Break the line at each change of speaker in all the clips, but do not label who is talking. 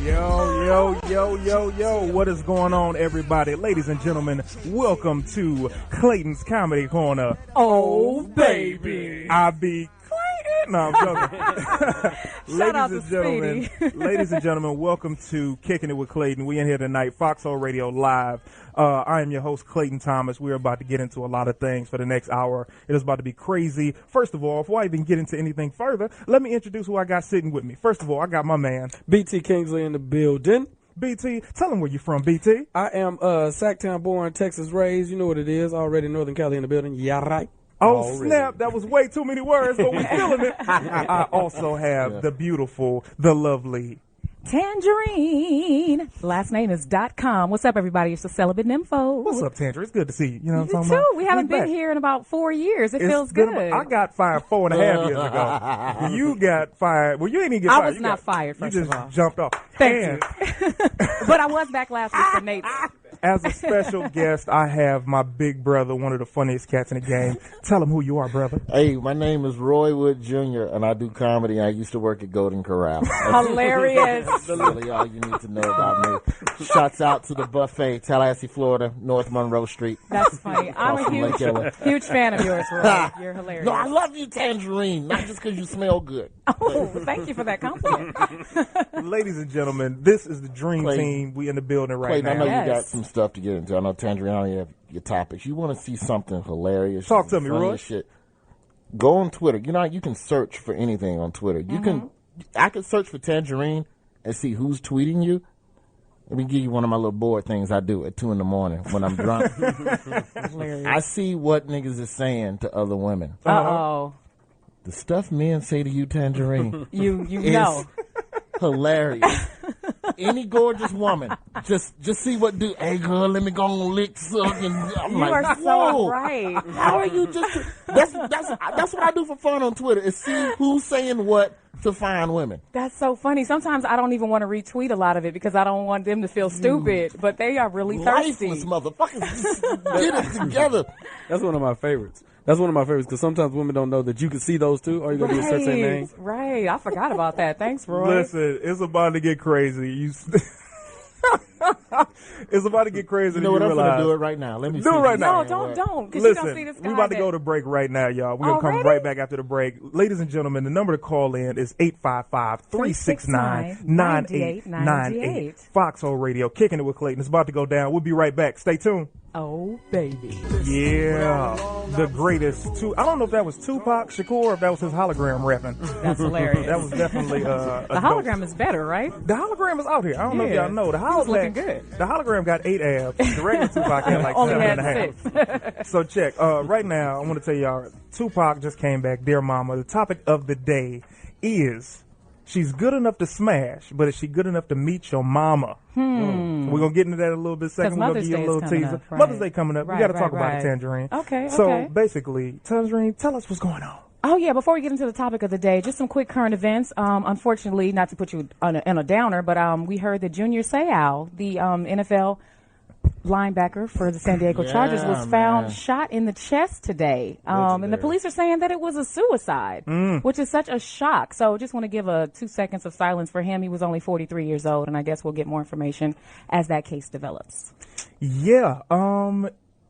Yo, what is going on, everybody? Ladies and gentlemen, welcome to Clayton's Comedy Corner.
Oh, baby.
I be Clayton. No, I'm joking.
Shout out to Speedy.
Ladies and gentlemen, welcome to Kicking It with Clayton. We in here tonight, Foxxhole Radio Live. I am your host, Clayton Thomas. We're about to get into a lot of things for the next hour. It is about to be crazy. First of all, before I even get into anything further, let me introduce who I got sitting with me. First of all, I got my man,
BT Kingsley in the building.
BT, tell him where you from, BT.
I am Sacktown born, Texas raised. You know what it is. Already Northern Cali in the building. Yeah, right.
Oh,
Already.
snap. That was way too many words, but we're feeling it. I also have the beautiful, the lovely
Tanjareen. Last name is .com. What's up, everybody? It's the celibate nympho.
What's up, Tangerine? It's good to see you. You know what I'm
You
talking
too.
about?
We haven't
We're
been
back.
here in about 4 years. It
It's
feels
been
good.
I got fired 4.5 years ago. You got fired. Well, you ain't even get fired.
I was
You
not
got-
fired, first
You
of
just
all.
jumped off.
Thank
And
you. But I was back last week for Nate.
as a special guest, I have my big brother, one of the funniest cats in the game. Tell him who you are, brother.
Hey, my name is Roy Wood Jr., and I do comedy. I used to work at Golden Corral.
Hilarious.
That's really all you need to know about me. Shouts out to the buffet, Tallahassee, Florida, North Monroe Street.
That's funny. I'm
Across
a
from Lake Ellen.
huge fan of yours, Roy. You're hilarious.
No, I love you, Tanjareen, not just because you smell good.
Oh, thank you for that compliment.
Ladies and gentlemen, this is the dream
Clayton.
team. We in the building right
Clayton, I know
now.
you got
Yes.
some stuff to get into. I know, Tanjareen, I know you have your topics. You want to see something hilarious.
Talk to me,
funny
Roy.
as shit. Go on Twitter. You know, you can search for anything on Twitter. You can. I could search for Tanjareen and see who's tweeting you. Let me give you one of my little board things I do at 2 a.m. when I'm drunk.
Hilarious.
I see what niggas is saying to other women.
Uh-oh.
The stuff men say to you, Tanjareen,
You
is
know.
hilarious. Any gorgeous woman, just see what do. Hey girl, let me go on lick suck, and I'm
You
like,
are
whoa.
so right.
How are you just? That's what I do for fun on Twitter is see who's saying what to find women.
That's so funny. Sometimes I don't even want to retweet a lot of it because I don't want them to feel stupid, but they are really thirsty.
Lifeless motherfuckers, just get it together.
That's one of my favorites. Because sometimes women don't know that you can see those too. All you gotta do is search their name.
Right. I forgot about that. Thanks, Roy.
Listen, it's about to get crazy. It's about to get crazy.
You know what? I'm
realize.
gonna do it right now. Let me
Do
see
it right
if
now.
you
No,
can
don't,
work.
because you
Listen,
don't see this guy.
we're about to go to break right now, y'all. We're going to come
Already?
right back after the break. Ladies and gentlemen, the number to call in is 855-369-9898. Foxxhole Radio, Kicking It with Clayton. It's about to go down. We'll be right back. Stay tuned.
Oh, baby.
Yeah, the greatest. I don't know if that was Tupac Shakur or if that was his hologram rapping.
That's hilarious.
That was definitely
The hologram is better, right?
The hologram is out here. I don't know if
Yeah.
y'all know. The
He was
hologram,
looking good.
The hologram got 8 abs. The regular Tupac had like
Only
7.5.
had 6.
So check. Right now, I want to tell y'all, Tupac just came back. Dear Mama, the topic of the day is she's good enough to smash, but is she good enough to meet your mama? We're going to get into that a little bit second. We're going to
Mother's
give you a
Day is
little
coming
teaser.
up, right.
Mother's Day coming up. We
Right,
got to
right,
talk about
right.
it, Tanjareen.
Okay.
So basically, Tanjareen, tell us what's going on.
Oh, yeah, before we get into the topic of the day, just some quick current events. Unfortunately, not to put you in a downer, but we heard that Junior Seau, the NFL linebacker for the San Diego Chargers, was found shot in the chest today. And the police are saying that it was a suicide, which is such a shock. So just want to give 2 seconds of silence for him. He was only 43 years old, and I guess we'll get more information as that case develops.
Yeah.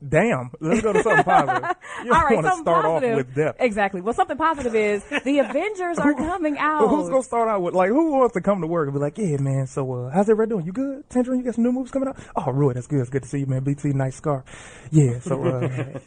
Damn. Let's go to something positive. You
All right,
want to
something
start
positive.
off with death.
Exactly. Well, something positive is the Avengers are coming out.
Who's gonna start out with who wants to come to work and be like, yeah, man. So how's everybody doing? You good? Tangerine, you got some new movies coming out? Oh, Roy, that's good. It's good to see you, man. BT, nice scar. Yeah. So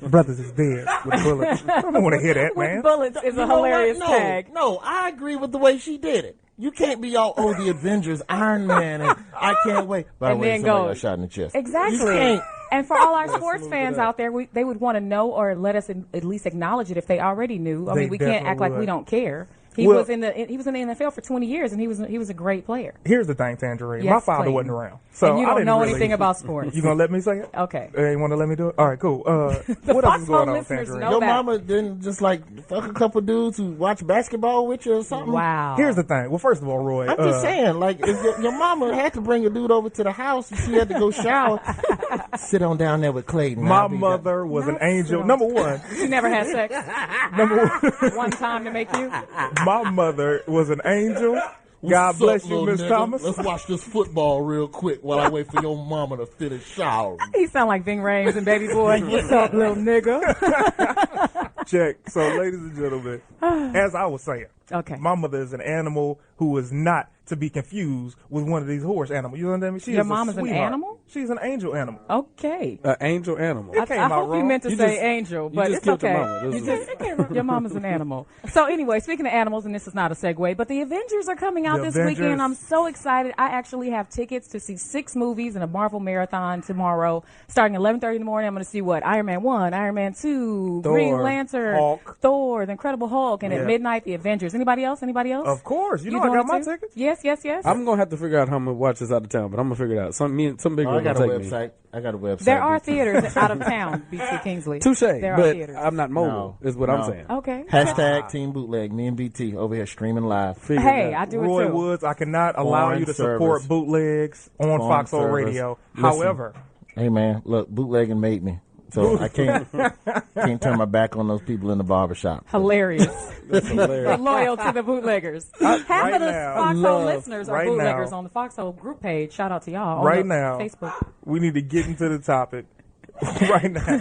brothers is dead with bullets. I don't want to hear that,
With
man.
bullets is
You
a
know what?
hilarious
No,
tag.
No, I agree with the way she did it. You can't be all, the Avengers, Iron Man, and I can't wait. By the
And
way,
then
somebody
go-
got shot in the chest.
Exactly.
You can't.
And for all our sports fans out there, they would want to know or let us at least acknowledge it if they already knew. I
They
mean, we can't act
definitely
like we
would.
don't care. He
Well-
was in the NFL for 20 years, and he was a great player.
Here's the thing, Tangerine.
Yes,
My father
Clayton.
wasn't around, so
And you
I
don't
didn't
know
really-
anything about sports.
You gonna let me say it?
Okay.
You want to let me do it? All right, cool. What else is
Foxxhole
going on,
listeners
Tangerine?
know
Your
that.
mama didn't just fuck a couple dudes who watch basketball with you or something?
Wow.
Here's the thing. Well, first of all, Roy,
I'm just saying, if your mama had to bring a dude over to the house and she had to go shower, sit on down there with Clayton.
my mother was an angel. Number one,
She never had sex
number one.
one time to make you.
My mother was an angel God
What's
bless
up,
you,
little
Miss
nigga?
Thomas.
Let's watch this football real quick while I wait for your mama to finish showering.
He sound like Ving Rhames and Baby Boy. What's up, little nigga?
Check. So, ladies and gentlemen, as I was saying,
Okay.
my mother is an animal who is not to be confused with one of these horse animals. You understand me? She
Your
is a
mom is an
sweetheart.
animal?
She's an angel animal.
Okay.
Angel animal.
It came
I
out
hope you
wrong.
meant to
You
say
just-
angel,
you
but
just
it's
killed
okay.
your mama. This is-
Your mom is an animal. So anyway, speaking of animals, and this is not a segue, but the Avengers are coming out
The
this
Avengers.
weekend. I'm so excited. I actually have tickets to see 6 movies in a Marvel marathon tomorrow, starting at 11:30 in the morning. I'm going to see what? Iron Man 1, Iron Man 2,
Thor,
Green Lantern,
Hulk.
Thor, The Incredible Hulk, and
Yeah.
at midnight, the Avengers. Anybody else? Anybody else?
Of course. You know I
doing
got
it
my
too?
tickets.
Yes, yes, yes.
I'm gonna have to figure out how I'm gonna watch this out of town, but I'm gonna figure it out. Some big
Oh,
one
I got a
gonna take me.
website. I got a website.
There are
BT.
theaters out of town, BT Kingsley.
Touche,
There are
but
theaters.
I'm not mobile.
No,
is what
no.
I'm saying.
Okay.
Hashtag Team Bootleg. Me and BT over here streaming live.
Figure
Hey,
it
I
out.
do
Roy
it too.
Woods, I cannot allow
Foreign
you to support
service.
bootlegs on
Foreign
Foxxhole
service.
Radio.
Listen.
However,
Hey man, look, bootlegging made me. So I can't turn my back on those people in the barbershop.
Hilarious.
That's hilarious.
Loyal to the bootleggers. Half
right
of the
now,
Foxhole listeners are
right
bootleggers
now.
on the Foxhole group page. Shout out to y'all. On
right
the
now,
Facebook.
we need to get into the topic right now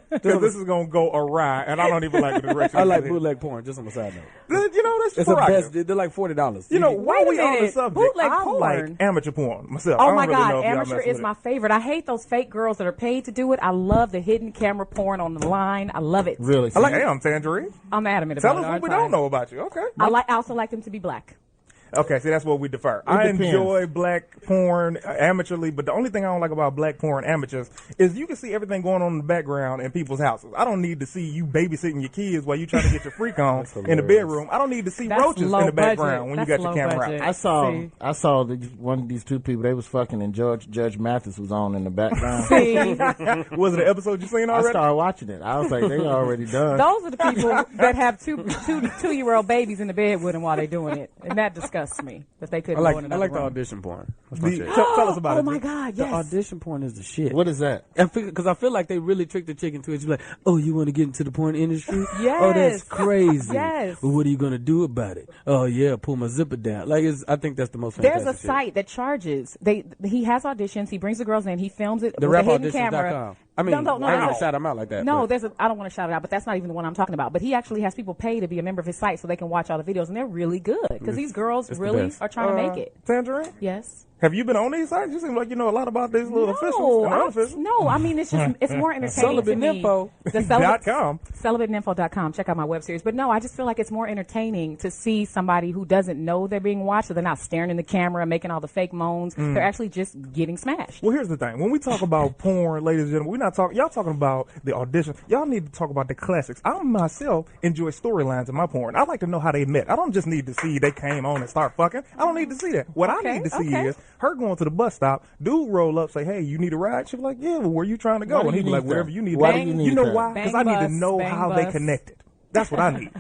because this is gonna go awry, and I don't even like the direction.
I like
it's in.
bootleg porn. Just on the side note,
You know, that's
it's the
prerogative.
best. They're like $40.
You know, while
Wait a
we on the
minute.
subject,
Bootleg
I
porn.
like amateur porn myself. I
Oh
don't
my
really know
God,
if y'all
amateur
mess
is
with
my
it.
favorite. I hate those fake girls that are paid to do it. I love the hidden camera porn on the line. I love it.
Really?
I like, damn, Tanjareen.
I'm adamant
Tell
about
us
it.
what
I'm
we
fine.
don't know about you. Okay.
I also like them to be black.
Okay, see, that's what we defer. I
depends.
enjoy black porn amateurly, but the only thing I don't like about black porn amateurs is you can see everything going on in the background in people's houses. I don't need to see you babysitting your kids while you trying to get your freak on in the bedroom. I don't need to see
That's
roaches in
low
the background
budget.
when
That's
you got your
low
camera
budget.
out.
See.
I saw one of these two people. They was fucking, and Judge Mathis was on in the background.
See,
Was it an episode you seen
I
already?
started watching it. I was like, they already done.
those are the people that have two-year-old babies in the bed with them while they're doing it, and that disgusts me that they couldn't
I
go in
like
another
the
room.
audition porn. That's my shit.
Tell us about
Oh
it.
my
G.
God,
The
yes.
audition porn is the shit.
What is that?
Because I feel like they really tricked the chick into it. You're like, oh, you want to get into the porn industry?
Yes.
Oh, that's crazy.
Yes.
Well, what are you going to do about it? Oh, yeah, pull my zipper down. I think that's the most
There's
fantastic
a
shit.
site that charges. He has auditions. He brings the girls in. He films it
The
with a hidden camera.
rapauditions.com. I mean,
no,
I don't want to shout them out like that.
No,
but
I don't want to shout it out, but that's not even the one I'm talking about. But he actually has people pay to be a member of his site so they can watch all the videos, and they're really good because these girls
it's the
really
best.
are trying to make it.
Tangerine?
Yes.
Have you been on these sites? You seem like you know a lot about these little officials and unofficials.
No, I mean it's just it's more entertaining to me.
Celibate.info.
The
.com.
Celibateinfo.com. Check out my web series. But no, I just feel like it's more entertaining to see somebody who doesn't know they're being watched, so they're not staring in the camera, making all the fake moans. They're actually just getting smashed.
Well, here's the thing. When we talk about porn, ladies and gentlemen, we're not talking. Y'all talking about the audition. Y'all need to talk about the classics. I myself enjoy storylines in my porn. I like to know how they met. I don't just need to see they came on and start fucking. I don't need to see that. What I need to see is her going to the bus stop. Dude roll up, say, "Hey, you need a ride?" She be like, "Yeah, well, where you trying to go?"
Why do
And he
you
be like,
need
"Wherever
that?
you need."
Why
to
do
go."
you need
You know
that?
why? Because I
Bang
need to
bus,
know
bang
how they
bus.
connected. That's what I need.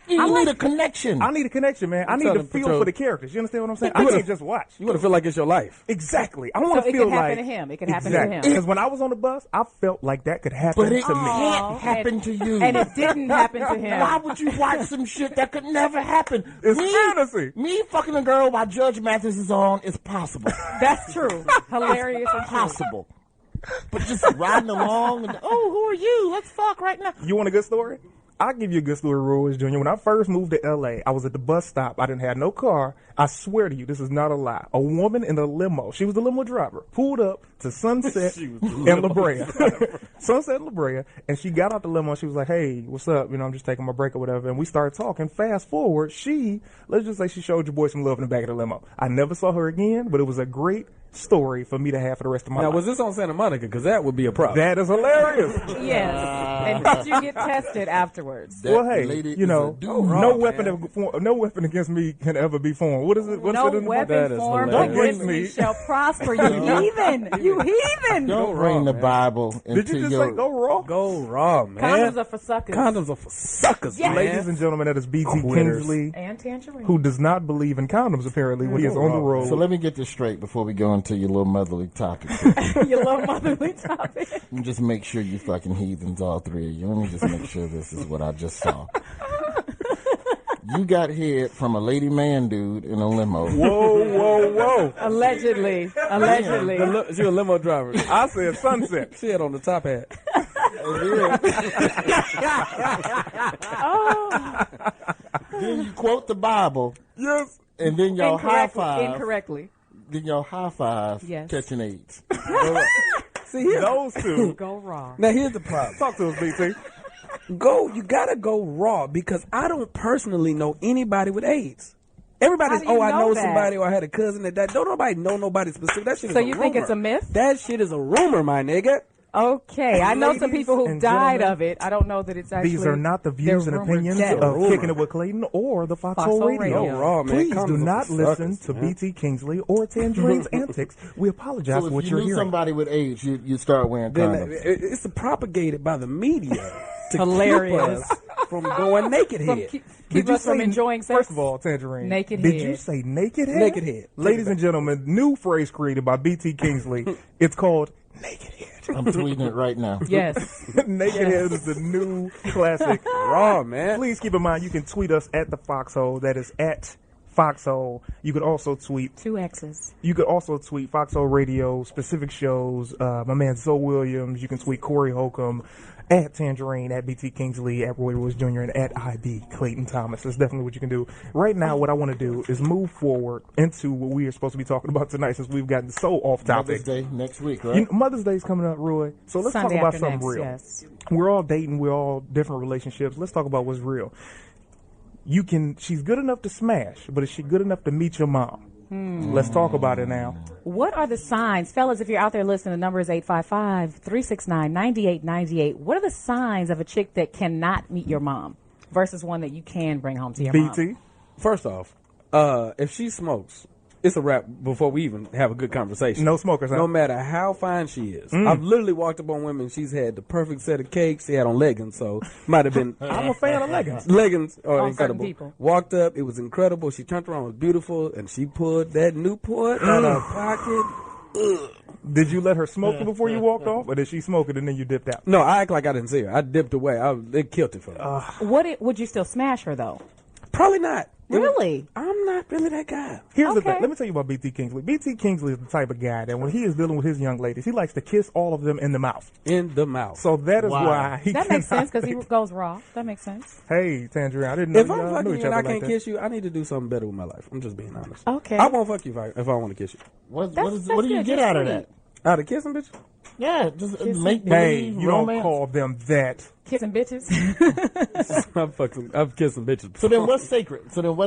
You need a connection.
I need a connection, man. I need
trying
to
to
feel
patrol-
for the characters. You understand what I'm saying? I can't just watch.
You want to feel like it's your life.
Exactly. I
So
want to
it
feel
could happen
like
to him. It could happen to
exactly.
him.
Because when I was on the bus, I felt like that could happen
But it
to me.
can't happen to you.
And it didn't happen to him.
Why would you watch some shit that could never happen?
It's fantasy.
Me fucking a girl while Judge Mathis is on is possible.
That's true. Hilarious and true.
Possible. But just riding along and, oh, who are you? Let's fuck right now.
You want a good story? I'll give you a good story, Roy Jr. When I first moved to L.A., I was at the bus stop. I didn't have no car. I swear to you, this is not a lie. A woman in a limo, she was the limo driver, pulled up to Sunset and La Brea. Sunset and La Brea, and she got out the limo and she was like, "Hey, what's up? You know, I'm just taking my break or whatever." And we started talking. Fast forward, let's just say she showed your boy some love in the back of the limo. I never saw her again, but it was a great story for me to have for the rest of my
Now,
life.
was this on Santa Monica? Because that would be a problem.
That is hilarious.
Yes. And did you get tested afterwards?
That
Well, hey,
lady
you
is
know,
a dude.
no weapon against me can ever be formed. What is it? What's
No
it in the
weapon
That is
formed
hilarious.
against
Don't
me
get me.
shall prosper. You heathen. You heathen.
Don't
Go
bring
wrong,
the
man.
Bible into
Did you just
your...
say go raw?
Go raw, man.
Condoms are for suckers.
Condoms are for suckers,
Yes.
man.
Ladies and gentlemen, that is BT
Quitters.
Kingsley,
And Tanjareen.
who does not believe in condoms, apparently, when he is on the road.
So let me get this straight before we go into your little motherly topic.
You love motherly topic.
Let me just make sure you fucking heathens, all three of you. Let me just make sure this is what I just saw. You got head from a lady man dude in a limo.
Whoa.
Allegedly.
She a limo driver.
I said sunset.
She had on the top hat.
Then you quote the Bible.
Yes.
And then y'all high five.
Incorrectly.
Then y'all high five catching AIDS.
See,
Those two.
Go raw.
now here's the problem.
Talk to us, BT.
You gotta go raw because I don't personally know anybody with AIDS. Everybody's,
How do you
I know
that?
somebody or I had a cousin that died. Don't nobody know nobody specific. That shit is
So
a
you
rumor.
think it's a myth?
That shit is a rumor, my nigga.
Okay, I know some
Ladies
people who
and
died
gentlemen,
of it. I don't know that it's actually.
These are not the views and
they're rumored
opinions
dead.
of
Rumor.
Kicking It with Clayton or the Foxxhole
Foxxhole
Radio.
Radio.
Go raw, man.
Please
Come
do
with
not
the
listen
suckers,
to
man.
BT
Kingsley or Tanjareen's antics. We apologize
So
for what
if you
you're
knew
hearing.
somebody with AIDS, you start wearing
Then
condoms.
it's propagated by the media to
Hilarious.
keep us from going naked head.
Keep us from enjoying sex.
First of all, Tanjareen.
Naked
Did
head.
you say naked head?
Naked head.
Ladies and gentlemen, new phrase created by BT Kingsley. It's called naked head.
I'm tweeting it right now.
Yes.
Naked head is the new classic.
Raw, man.
Please keep in mind you can tweet us at the Foxxhole. That is at Foxxhole. You could also tweet.
2 X's.
You could also tweet Foxxhole Radio, specific shows. My man Zoe Williams. You can tweet Corey Holcomb, at Tanjareen, at BT Kingsley, at Roy Lewis Jr., and at IB Clayton Thomas. That's definitely what you can do. Right now, what I want to do is move forward into what we are supposed to be talking about tonight, since we've gotten so off topic.
Mother's Day next week, right?
Mother's Day's coming up, Roy. So let's
Sunday
talk about
after
something
next,
real.
yes.
We're all dating. We're all different relationships. Let's talk about what's real. She's good enough to smash, but is she good enough to meet your mom? Let's talk about it now.
What are the signs? Fellas, if you're out there listening, the number is 855-369-9898. What are the signs of a chick that cannot meet your mom versus one that you can bring home to your mom?
BT?
First off, if she smokes, it's a wrap before we even have a good conversation.
No smokers, huh?
No matter how fine she is. I've literally walked up on women. She's had the perfect set of cakes. She had on leggings, so might have been.
I'm a fan of leggings.
Leggings are
On certain
incredible.
people.
Walked up, it was incredible. She turned around, it was beautiful, and she pulled that Newport out of her pocket.
Did you let her smoke it before you walked off, or did she smoke it and then you dipped out?
No, I act like I didn't see her. I dipped away. They killed it for me.
Would you still smash her, though?
Probably not.
Really?
I'm not really that guy.
Here's the
Okay.
thing. Let me tell you about BT Kingsley. BT Kingsley is the type of guy that when he is dealing with his young ladies, he likes to kiss all of them in the mouth.
In the mouth.
So that is
Wow.
why he
That makes
cannot-
sense because he goes raw. That makes sense.
Hey, Tanjareen, I didn't know
If
y'all
I'm
knew
fucking
each
you and
other
I
like
can't
that.
kiss you, I need to do something better with my life. I'm just being honest.
Okay.
I won't fuck you if I want to kiss you.
What
That's
do you
good.
get
You're
out of
sweet.
that?
Out of kissing, bitch?
Yeah, just make
Hey,
believe
you don't
romance.
call them that.
Kissing bitches.
I've kissed some bitches.
So then what's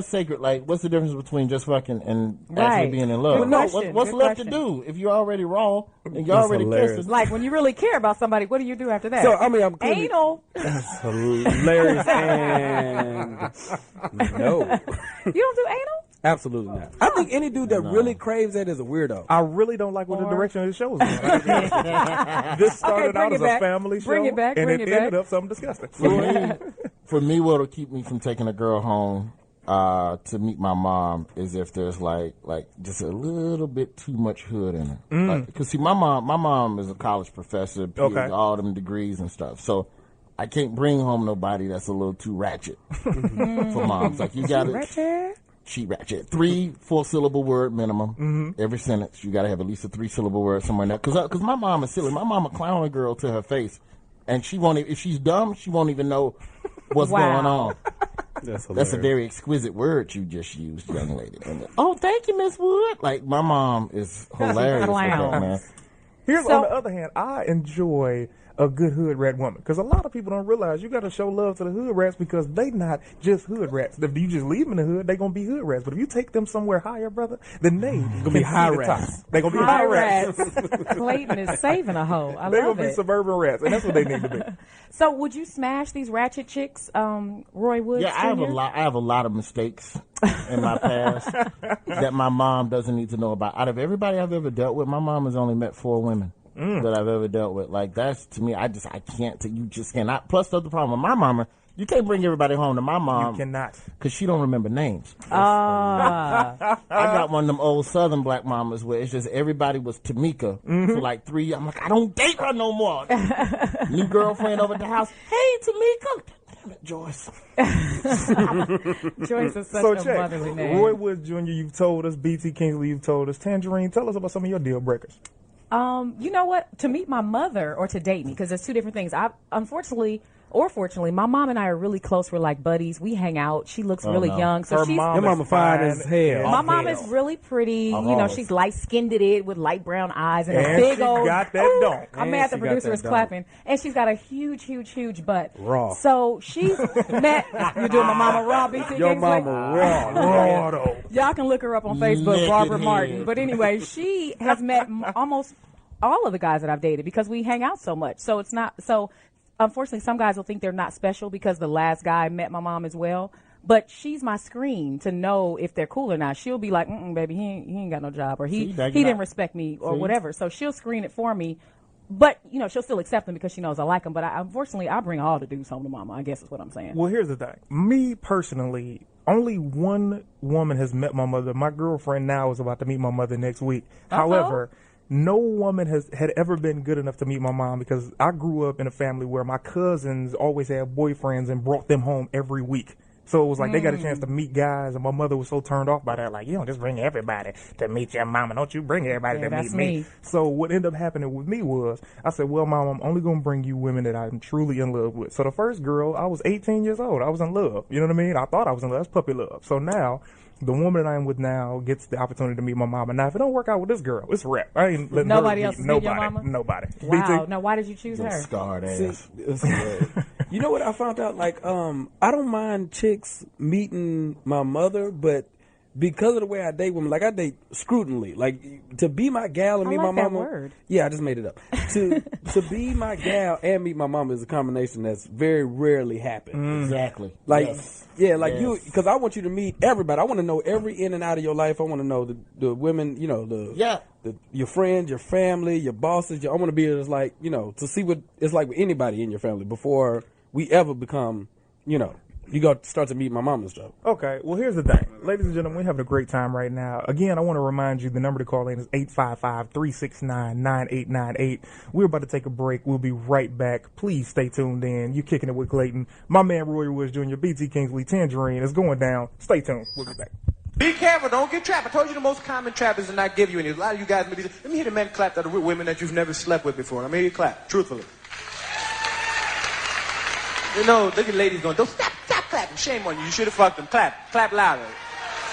sacred? Like, what's the difference between just fucking and actually
Right.
being in love?
Good
No,
question,
what's
good
left
question.
to do if you're already raw and you're
That's
already
hilarious.
kissing?
Like when you really care about somebody, what do you do after that?
So, I mean, I'm clearly-
Anal.
hilarious and no,
You don't do anal?
absolutely not. I think any dude that really craves that is a weirdo.
I really don't like what the
Or-
direction of the show is going. This started
bring
out
it
as
back.
a family show,
Bring it back,
and
bring
it
it
ended
back.
up something disgusting.
For me, what'll keep me from taking a girl home to meet my mom is if there's like just a little bit too much hood in her. Because see, my mom is a college professor,
Okay.
all them degrees and stuff. So I can't bring home nobody that's a little too ratchet for moms. Like you got to. She ratchet. 3 4-syllable word minimum. Every sentence. You got to have at least a 3-syllable word somewhere in there. Because my mom is silly. My mom a clown a girl to her face. And she won't, if she's dumb, she won't even know what's
Wow.
going on.
That's hilarious.
That's a very exquisite word you just used, young lady. And, oh, thank you, Miss Wood. Like, my mom is hilarious with that,
clown.
man.
Here's
So-
on the other hand, I enjoy a good hood rat woman because a lot of people don't realize you got to show love to the hood rats because they not just hood rats. If you just leave them in the hood, they gonna be hood rats. But if you take them somewhere higher, brother, then they gonna
be high rats.
They gonna be
High
high rats.
Clayton is saving a hoe. I
They
love
gonna be
it.
suburban rats, and that's what they need to be.
So would you smash these ratchet chicks, Roy Woods?
Yeah, I have a lot of mistakes in my past that my mom doesn't need to know about. Out of everybody I've ever dealt with, my mom has only met 4 women that I've ever dealt with. Like, that's, to me, I can't, you just cannot. Plus, the other problem with my mama, you can't bring everybody home to my mom.
You cannot.
Because she don't remember names.
Ah.
I got one of them old Southern black mamas where it's just everybody was Tamika for like 3 years. I'm like, I don't date her no more. New girlfriend over at the house. Hey, Tamika.
Joyce.
Joyce is such a motherly name.
Roy Woods Jr., you've told us. BT Kingsley, you've told us. Tanjareen, tell us about some of your deal breakers.
You know what? To meet my mother or to date me, because there's two different things. Unfortunately, or fortunately, my mom and I are really close. We're like buddies. We hang out. She looks really young. So
Your mama
fine as hell.
My mom is really pretty. You know, she's light-skinned it with light brown eyes and a
And
big
she
old.
got that donk.
I'm mad the producer is clapping. And she's got a huge butt.
Raw.
So she's met. You're doing my mama raw, BT
Your
Kingsley?
mama raw.
Raw, though.
Y'all can look her up on Facebook,
Naked
Barbara
head.
Martin. But anyway, she has met almost all of the guys that I've dated because we hang out so much. So it's not so. Unfortunately, some guys will think they're not special because the last guy met my mom as well. But she's my screen to know if they're cool or not. She'll be like, baby, he ain't got no job, or he didn't respect me, or whatever. So she'll screen it for me. But, you know, she'll still accept them because she knows I like them. But unfortunately, I bring all the dudes home to mama, I guess is what I'm saying.
Well, here's the thing. Me, personally, only one woman has met my mother. My girlfriend now is about to meet my mother next week. However, no woman had ever been good enough to meet my mom because I grew up in a family where my cousins always had boyfriends and brought them home every week. So it was like they got a chance to meet guys, and my mother was so turned off by that. Like, you don't just bring everybody to meet your mama. Don't you bring everybody to meet me. So what ended up happening with me was I said, well, Mom, I'm only going to bring you women that I'm truly in love with. So the first girl, I was 18 years old. I was in love. You know what I mean? I thought I was in love. That's puppy love. So now the woman that I'm with now gets the opportunity to meet my mama. Now, if it don't work out with this girl, it's a wrap. I ain't letting
Nobody
her
else
meet
meet your mama?
Nobody.
Wow.
BT?
Now, why did you choose her?
Scarred ass.
You know what I found out? Like, I don't mind chicks meeting my mother, but because of the way I date women, like I date scrutinally. Like to be my gal and meet my mama.
Word.
Yeah, I just made it up. To be my gal and meet my mama is a combination that's very rarely happens.
Exactly.
Like,
Yes.
yeah, like you, because I want you to meet everybody. I want to know every in and out of your life. I want to know the women, you know, your friends, your family, your bosses. I want to be just like, you know, to see what it's like with anybody in your family before we ever become, you know, you got to start to meet my mom and stuff.
Okay, well, here's the thing. Ladies and gentlemen, we're having a great time right now. Again, I want to remind you the number to call in is 855-369-9898. We're about to take a break. We'll be right back. Please stay tuned in. You're kicking it with Clayton. My man, Roy Woods Jr., BT Kingsley, Tanjareen is going down. Stay tuned. We'll be back.
Be careful, don't get trapped. I told you the most common trap is to not give you any. A lot of you guys maybe let me hear the men clap that are with women that you've never slept with before. Let me hear you clap, truthfully. You know, look at ladies going, don't stop clapping. Shame on you. You should have fucked them. Clap louder.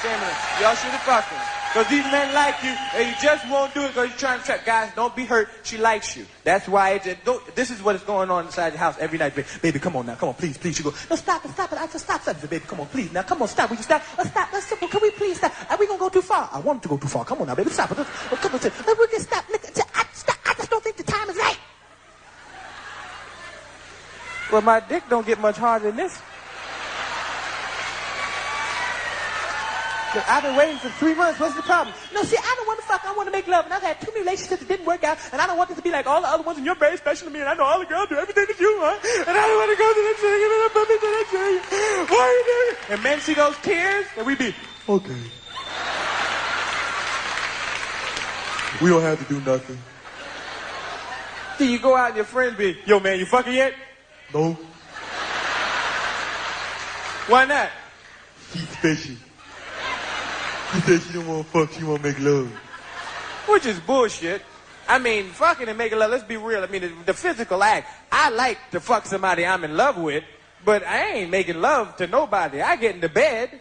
Shame on you. Y'all should have fucked them. Because these men like you, and you just won't do it because you're trying to trap. Guys, don't be hurt. She likes you. That's why this is what is going on inside the house every night. Baby, come on now. Come on, please. She go, no, stop it. I just stop. Baby, come on, please. Now, come on, stop. Will you stop? Stop. That's simple. Can we please stop? Are we going to go too far? I want to go too far. Come on now, baby. Stop. Come on, we can stop. I just don't think the time is right. Well, my dick don't get much harder than this. I've been waiting for 3 months. What's the problem? No, see, I don't want to fuck. I want to make love. And I've had too many relationships that didn't work out. And I don't want this to be like all the other ones. And you're very special to me. And I know all the girls do everything that you want. And I don't want to go to that thing. And I put me to that thing. Why are you doing it? And men see those tears. And we be, okay. We don't have to do nothing. See, you go out and your friends be, yo, man, you fucking yet? No. Why not? She's special. She said she don't want to fuck, she want to make love. Which is bullshit. I mean, fucking and making love, let's be real. I mean, the physical act, I like to fuck somebody I'm in love with, but I ain't making love to nobody. I get into bed.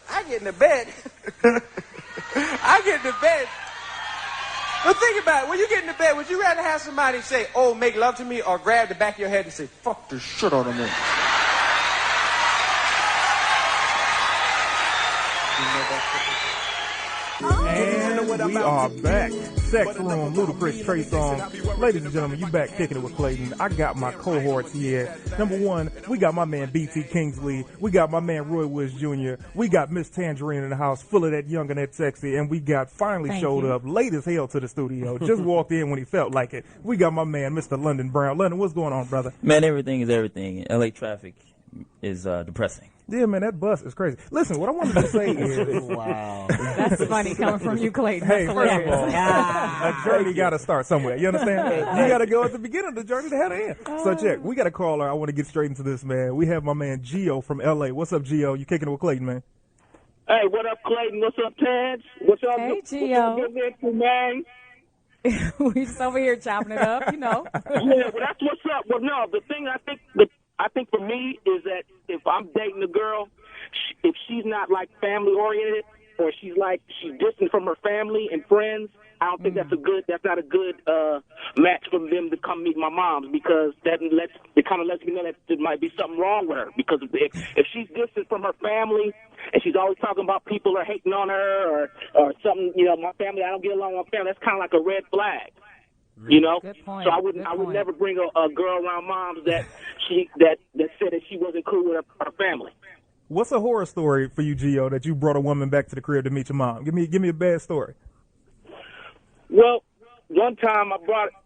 I get into bed. But think about it. When you get into bed, would you rather have somebody say, oh, make love to me, or grab the back of your head and say, fuck the shit out of me?
And we are back. Sex Room, Ludacris, Trey Songz. Ladies and gentlemen, you back kicking it with Clayton. I got my cohorts here. Number one, we got my man BT Kingsley. We got my man Roy Woods Jr. We got Miss Tanjareen in the house, full of that young and that sexy. And we got finally showed up, late as hell to the studio. Just walked in when he felt like it. We got my man, Mr. London Brown. London, what's going on, brother?
Man, everything is everything. LA traffic is depressing.
Yeah, man, that bus is crazy. Listen, what I wanted to say is,
Wow.
That's funny coming from you, Clayton.
hey,
That's
first of
hilarious.
all, a journey got to start somewhere. You understand? You got to go at the beginning of the journey to have the end. So check, we got a caller. I want to get straight into this, man. We have my man Gio from L.A. What's up, Gio? You kicking it with Clayton, man?
Hey, what up, Clayton? What's up, Tans? What's up,
Hey,
what's
Gio.
up, good man?
We just over here chopping it up, you know.
Yeah, well, that's what's up. Well, no, the thing I think for me is that if I'm dating a girl, if she's not like family oriented, or she's distant from her family and friends, I don't think that's not a good match for them to come meet my moms, because it kind of lets me know that there might be something wrong with her. Because if she's distant from her family and she's always talking about people are hating on her or something, my family, I don't get along with my family, that's kind of like a red flag.
Good point.
So I would never bring a girl around moms that said that she wasn't cool with her family.
What's a horror story for you, Gio, that you brought a woman back to the crib to meet your mom? Give me a bad story.
Well, one time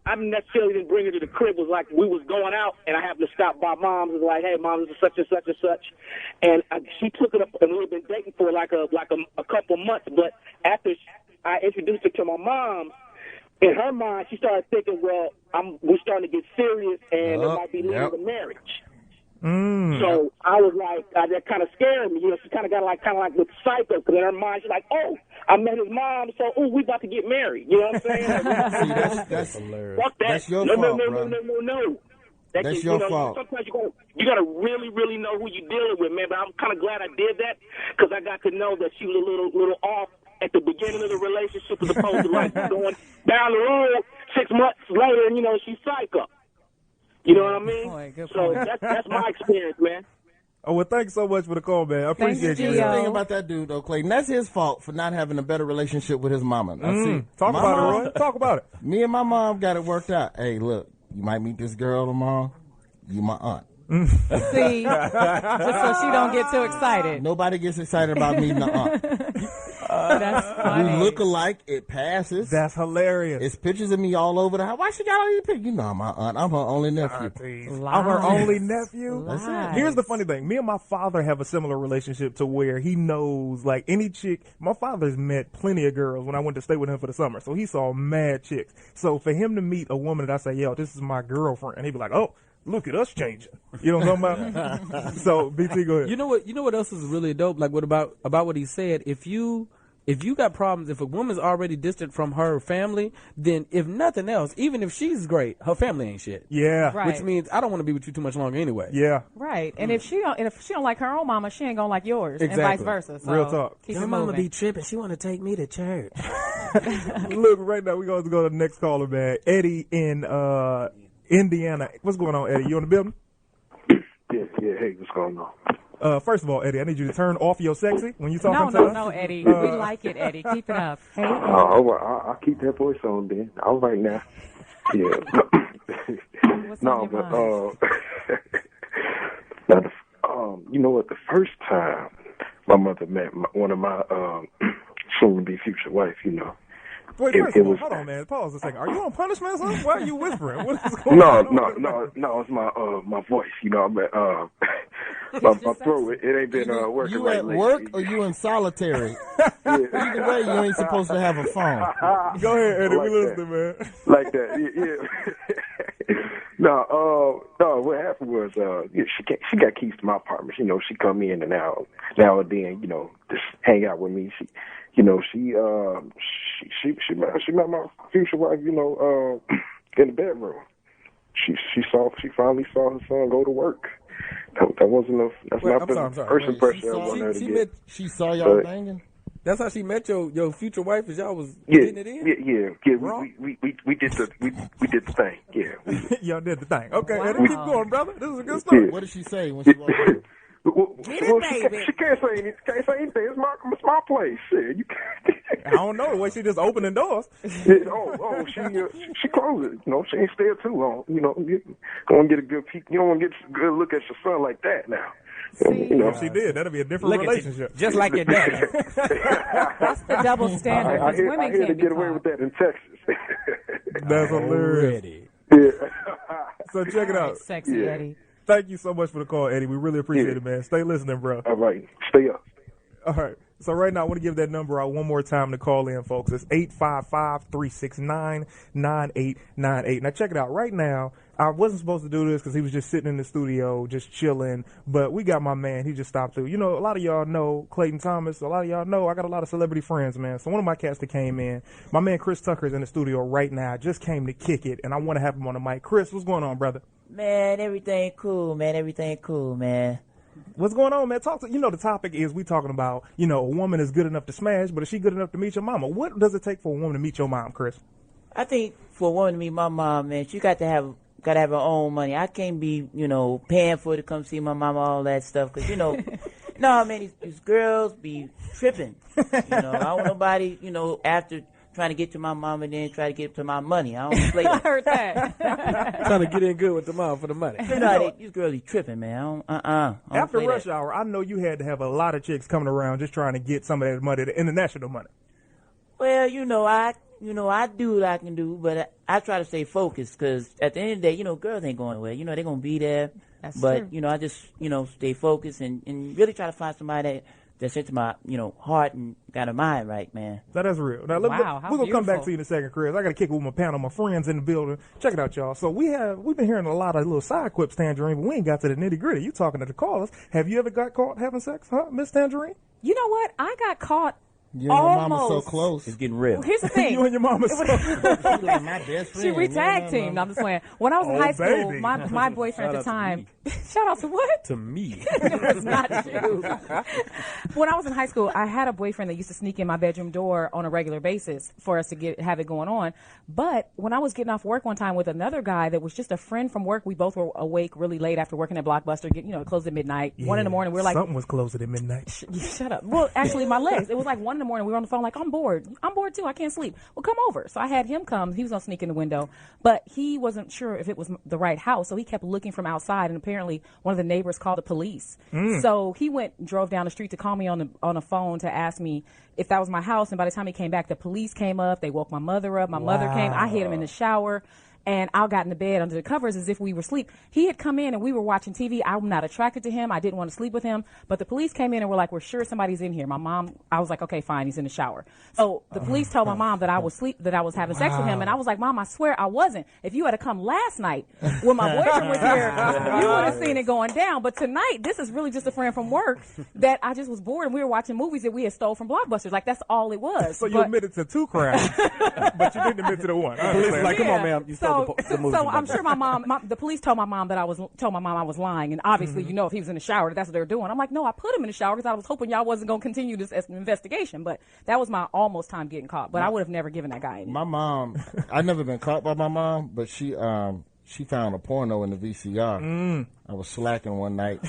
I necessarily didn't bring her to the crib. It was like we was going out, and I happened to stop by mom's and was like, hey, mom, this is such and such and such. And she took it up, and we've been dating for like a couple months. But after I introduced her to my mom, in her mind, she started thinking, well, we're starting to get serious, and it might be leading to marriage. So I was like, that kind of scared me. She kind of got like with psycho, because in her mind, she's like, oh, I met his mom, so we about to get married. You know what I'm saying?
See, that's hilarious.
Fuck that.
That's your
fault,
bro.
No.
That's your fault.
Sometimes you gotta really, really know who you're dealing with, man. But I'm kind of glad I did that, because I got to know that she was a little off at the beginning of the relationship, as opposed to like going down the road 6 months later, and she's psycho. You know what I mean?
Good
so
point.
that's my experience, man.
Oh, well, thanks so much for the call, man. I appreciate you.
Gio.
The thing about that dude, though, Clayton, that's his fault for not having a better relationship with his mama.
Talk about it, Roy. Talk about it.
Me and my mom got it worked out. Hey, look, you might meet this girl tomorrow. You my aunt.
See, just so she don't get too excited.
Nobody gets excited about meeting an aunt.
That's funny.
We look alike. It passes.
That's hilarious.
It's pictures of me all over the house. Why she got all these pictures? I'm my aunt. I'm her only nephew.
I'm her only nephew.
Lies.
That's it.
Here's the funny thing. Me and my father have a similar relationship to where he knows, like, any chick. My father's met plenty of girls when I went to stay with him for the summer. So he saw mad chicks. So for him to meet a woman that I say, yo, this is my girlfriend, he'd be like, oh, look at us changing. You know what I'm talking about? So, BT, go ahead.
You know what else is really dope? Like about what he said. If you got problems, if a woman's already distant from her family, then if nothing else, even if she's great, her family ain't shit.
Yeah.
Right.
Which means I don't want to be with you too much longer anyway.
Yeah.
Right. And if she don't like her own mama, she ain't gonna like yours,
Exactly.
and vice versa. So
Real talk.
Keep
Your
it
mama
moving.
be tripping. She want to take me to church.
Look, right now we're going to go to the next caller, man. Eddie in Indiana. What's going on, Eddie? You in the building?
Yeah. Hey, what's going on?
First of all, Eddie, I need you to turn off your sexy when you talking to us.
No, Eddie. We like it, Eddie. Keep it up. Hey,
Oh, well, I'll keep that voice on then. All right now. Yeah.
what's
No,
on your
but
mind?
now, you know what? The first time my mother met one of my soon-to-be future wife,
Wait,
It-
first
it
of all,
was-
hold on, man. Pause a second. Are you on punishment or something? Why are you whispering? What is going on?
No, it's my voice. My throat. It ain't been working
You
right
at
lately.
work or you in solitary? Either way, you ain't supposed to have a phone.
Go ahead, Eddie.
Like
We listening, man.
Like that, yeah. No, what happened was, she got keys to my apartment. She come in and now and then, just hang out with me. She met my future wife, in the bedroom. She finally saw her son go to work. That wasn't that's
Wait,
not
I'm
the
sorry, I'm sorry.
first
Wait,
impression I wanted her to get.
She saw y'all
But-
banging?
That's how she met your future wife. Is y'all was
Yeah,
getting it in?
yeah.
Wrong?
We did the thing. Yeah.
Y'all did the thing. Okay,
Wow.
Eddie, keep going, brother. This is a good story.
What did she say when she walked in?
Well, she can't say anything. It's my place. Shit, you can't.
I don't know the way she just opening doors.
She closed it. She ain't stay too long. You don't want to get a good peek. You don't want to get a good look at your son like that now.
If she did, that'd be a different
Look at
relationship.
you, just like your daddy.
That's the double standard.
I
Because
hear
women
to
can't be
get away
caught.
with that in Texas.
That's hilarious.
Already.
Yeah.
So check it out.
Sexy
Yeah.
Eddie.
Thank you so much for the call, Eddie. We really appreciate it, man. Stay listening, bro.
All right. Stay up.
All right. So right now, I want to give that number out one more time to call in, folks. It's 855-369-9898. Now, check it out. Right now, I wasn't supposed to do this because he was just sitting in the studio, just chilling. But we got my man. He just stopped through. You know, a lot of y'all know Clayton Thomas. A lot of y'all know I got a lot of celebrity friends, man. So one of my cats that came in, my man Chris Tucker is in the studio right now. Just came to kick it, and I want to have him on the mic. Chris, what's going on, brother?
Man, everything cool, man. Everything cool, man.
What's going on, man? Talk to, you know, the topic is we talking about, you know, a woman is good enough to smash, but is she good enough to meet your mama? What does it take for a woman to meet your mom, Chris?
I think for a woman to meet my mom, man, she got to have her own money. I can't be, you know, paying for her to come see my mama, all that stuff, because, you know, no, man, these girls be tripping. You know, I don't want nobody, you know, after trying to get to my mom and then try to get to my money. I don't play
I heard that.
Trying to get in good with the mom for the money.
You know, these girls be tripping, man. I don't
After
play
rush
that.
hour, I know you had to have a lot of chicks coming around just trying to get some of that money, the international money.
Well, I do what I can do, but I try to stay focused because at the end of the day, you know, girls ain't going away. You know, they're going to be there.
That's
but,
true.
you know, I just, you know, stay focused and really try to find somebody that's into my, you know, heart and got a mind right, man.
That is real. Now,
Wow, how
we're going to come back
beautiful.
to you in a second, Chris. I got to kick it with my panel, my friends in the building. Check it out, y'all. So we've been hearing a lot of little side quips, Tanjareen, but we ain't got to the nitty gritty. You talking to the callers. Have you ever got caught having sex, huh, Miss Tanjareen?
You know what? I got caught.
You and your mama so
Almost.
close.
It's getting real.
Here's the thing.
You and your mama. So-
Like my best friend.
She re-tag team. No, I'm just playing. When I was in
Oh,
high school,
baby.
my boyfriend at the
Shout out to
time. Shout out to what?
To me.
It was not you. When I was in high school, I had a boyfriend that used to sneak in my bedroom door on a regular basis for us to have it going on. But when I was getting off work one time with another guy that was just a friend from work, we both were awake really late after working at Blockbuster. It closed at midnight. 1 in the morning, we were like,
something was closing at midnight.
shut up. Well, actually, my legs. It was like 1 in the morning. We were on the phone like, I'm bored. I'm bored too. I can't sleep. Well, come over. So I had him come. He was going to sneak in the window, but he wasn't sure if it was the right house. So he kept looking from outside, and apparently one of the neighbors called the police. So he drove down the street to call me on the phone to ask me if that was my house. And by the time he came back, the police came up. They woke my mother up. My mother came. I hid him in the shower. And I got in the bed under the covers as if we were asleep. He had come in and we were watching TV. I'm not attracted to him. I didn't want to sleep with him. But the police came in and were like, we're sure somebody's in here. My mom, I was like, okay, fine, he's in the shower. So the police told my mom that I was having sex with him. And I was like, Mom, I swear I wasn't. If you had to come last night when my boyfriend was here, you would have seen it going down. But tonight, this is really just a friend from work that I just was bored and we were watching movies that we had stole from Blockbusters. Like, that's all it was.
So you admitted to 2 crimes, but you didn't admit to the one.
Police is like, come on, ma'am. You stole the movie.
So I'm sure the police told my mom I was lying, and obviously, if he was in the shower, that's what they were doing. I'm like, no, I put him in the shower because I was hoping y'all wasn't going to continue this as an investigation. But that was my almost time getting caught. But I would have never given that guy any.
My mom, I've never been caught by my mom, but she found a porno in the VCR. I was slacking one night.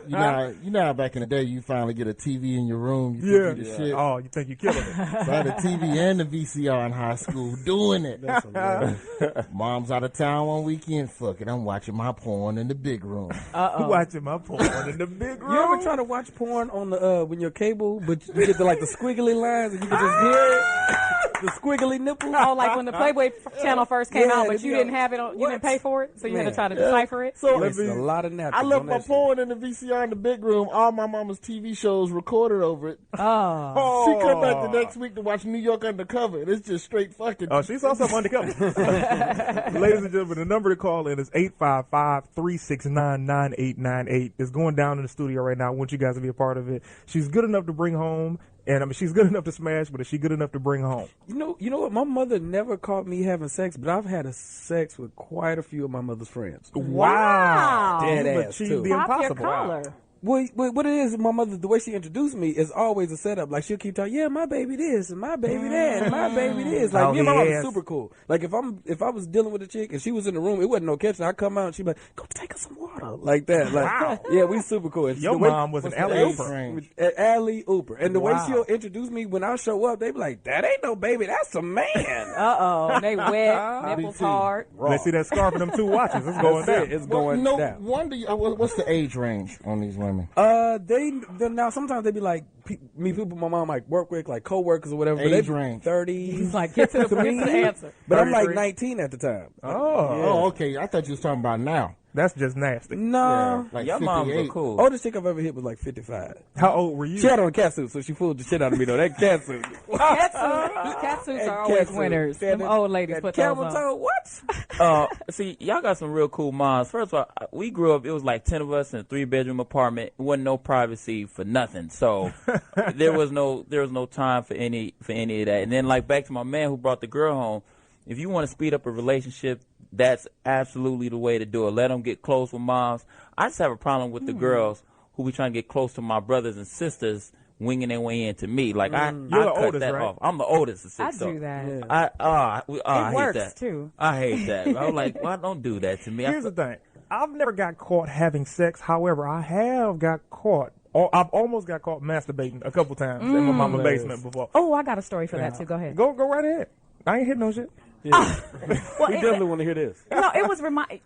you know how back in the day you finally get a TV in your room. You think you the shit.
Oh, you think you killing it?
So I had a TV and the VCR in high school doing it. Mom's out of town one weekend. Fuck it, I'm watching my porn in the big room.
Watching my porn in the big room.
You ever try to watch porn on the when your cable, but you get the squiggly lines and you can just hear it? The squiggly nipples.
Oh, like when the Playboy channel first came out, but you didn't have it. You
What?
didn't pay for it, so you had to try to decipher it.
So
It's a lot of napkins.
I left
on
my
that
porn in the VCR in the big room. All my mama's TV shows recorded over it.
Oh,
She come back the next week to watch New York Undercover, and it's just straight fucking.
Oh, she saw something undercover. Ladies and gentlemen, the number to call in is 855-369-9898. It's going down in the studio right now. I want you guys to be a part of it. She's good enough to bring home, and I mean, she's good enough to smash, but is she good enough to bring home?
You know what? My mother never caught me having sex, but I've had sex with quite a few of my mother's friends.
wow.
Dead
You've
ass,
achieved
too.
the
Pop your
impossible.
collar.
Well, what it is, my mother, the way she introduced me is always a setup. Like, she'll keep talking, yeah, my baby this, and my baby that, and my baby this. Like, me and my mom
yes.
was super cool. Like, if I was dealing with a chick and she was in the room, it wasn't no catching. I come out and she'd be like, go take her some water. Like that. Like,
Wow.
yeah, we super cool. And
Your
the way-
mom was an
the
alley
age
ooper.
range?
Alley Ooper. And the way
Wow.
she'll introduce me when I show up, they be like, that ain't no baby, that's a man.
They wet, nipples
BT.
hard.
They see that scarf and them 2 watches. It's going
That's
down.
it. It's going
no
down.
wonder. What's the age range on these women?
They now sometimes they be like me people my mom like work with like co-workers or whatever.
Age
but they
range.
30s.
He's like, get to the answer.
But I'm like
33.
19 at the time.
Oh.
Oh, okay. I thought you was talking about now.
That's just nasty.
No.
Like
Your moms are
58.
cool.
Oldest chick I've ever hit was like 55.
How old were you?
She had on a cat suit, so she fooled the shit out of me though. That cat suit.
Cat suits are always winners. Them old ladies put those
camel
on.
toe. What?
See, y'all got some real cool moms. First of all, we grew up, it was like 10 of us in a 3-bedroom apartment. It wasn't no privacy for nothing. So there was no time for any of that. And then like back to my man who brought the girl home, if you want to speed up a relationship, that's absolutely the way to do it. Let them get close with moms. I just have a problem with the girls who be trying to get close to my brothers and sisters, winging their way into me. Like I
You're the
cut
oldest,
that
right?
off. I'm the oldest of
I
6.
do that.
I hate
works,
that
too.
I hate that. I was like, why don't do that to me?
Here's the thing. I've never got caught having sex. However, I have got caught. I've almost got caught masturbating a couple times in my mama's basement before.
Oh, I got a story for that too. Go ahead.
Go right ahead. I ain't hitting no shit.
Well, we definitely want to hear this.
No, it was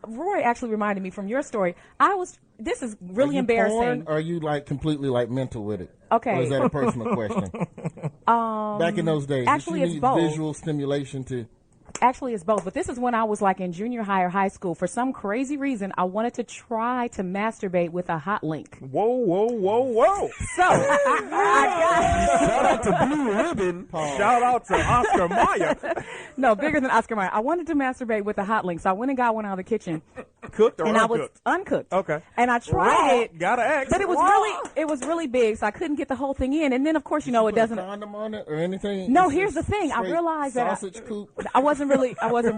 Roy actually reminded me from your story. This is really
Are you
embarrassing.
porn, or are you like completely like mental with it?
Okay.
Or is that a personal question? Back in those days,
actually,
did
it's
you need
both.
visual stimulation to?
Actually, it's both. But this is when I was like in junior high or high school. For some crazy reason, I wanted to try to masturbate with a hot link.
Whoa.
So
Shout out to Blue Ribbon.
Shout out to Oscar Mayer.
no, bigger than Oscar Mayer. I wanted to masturbate with a hot link. So I went and got one out of the kitchen.
Cooked or
And I was
uncooked?
uncooked.
Okay.
And I tried it.
Gotta ask.
But it was really big, so I couldn't get the whole thing in. And then, of course, it
Put
doesn't.
a condom on it or anything?
No,
It's
here's
just
the thing. I
straight
realized that
sausage coop.
I wasn't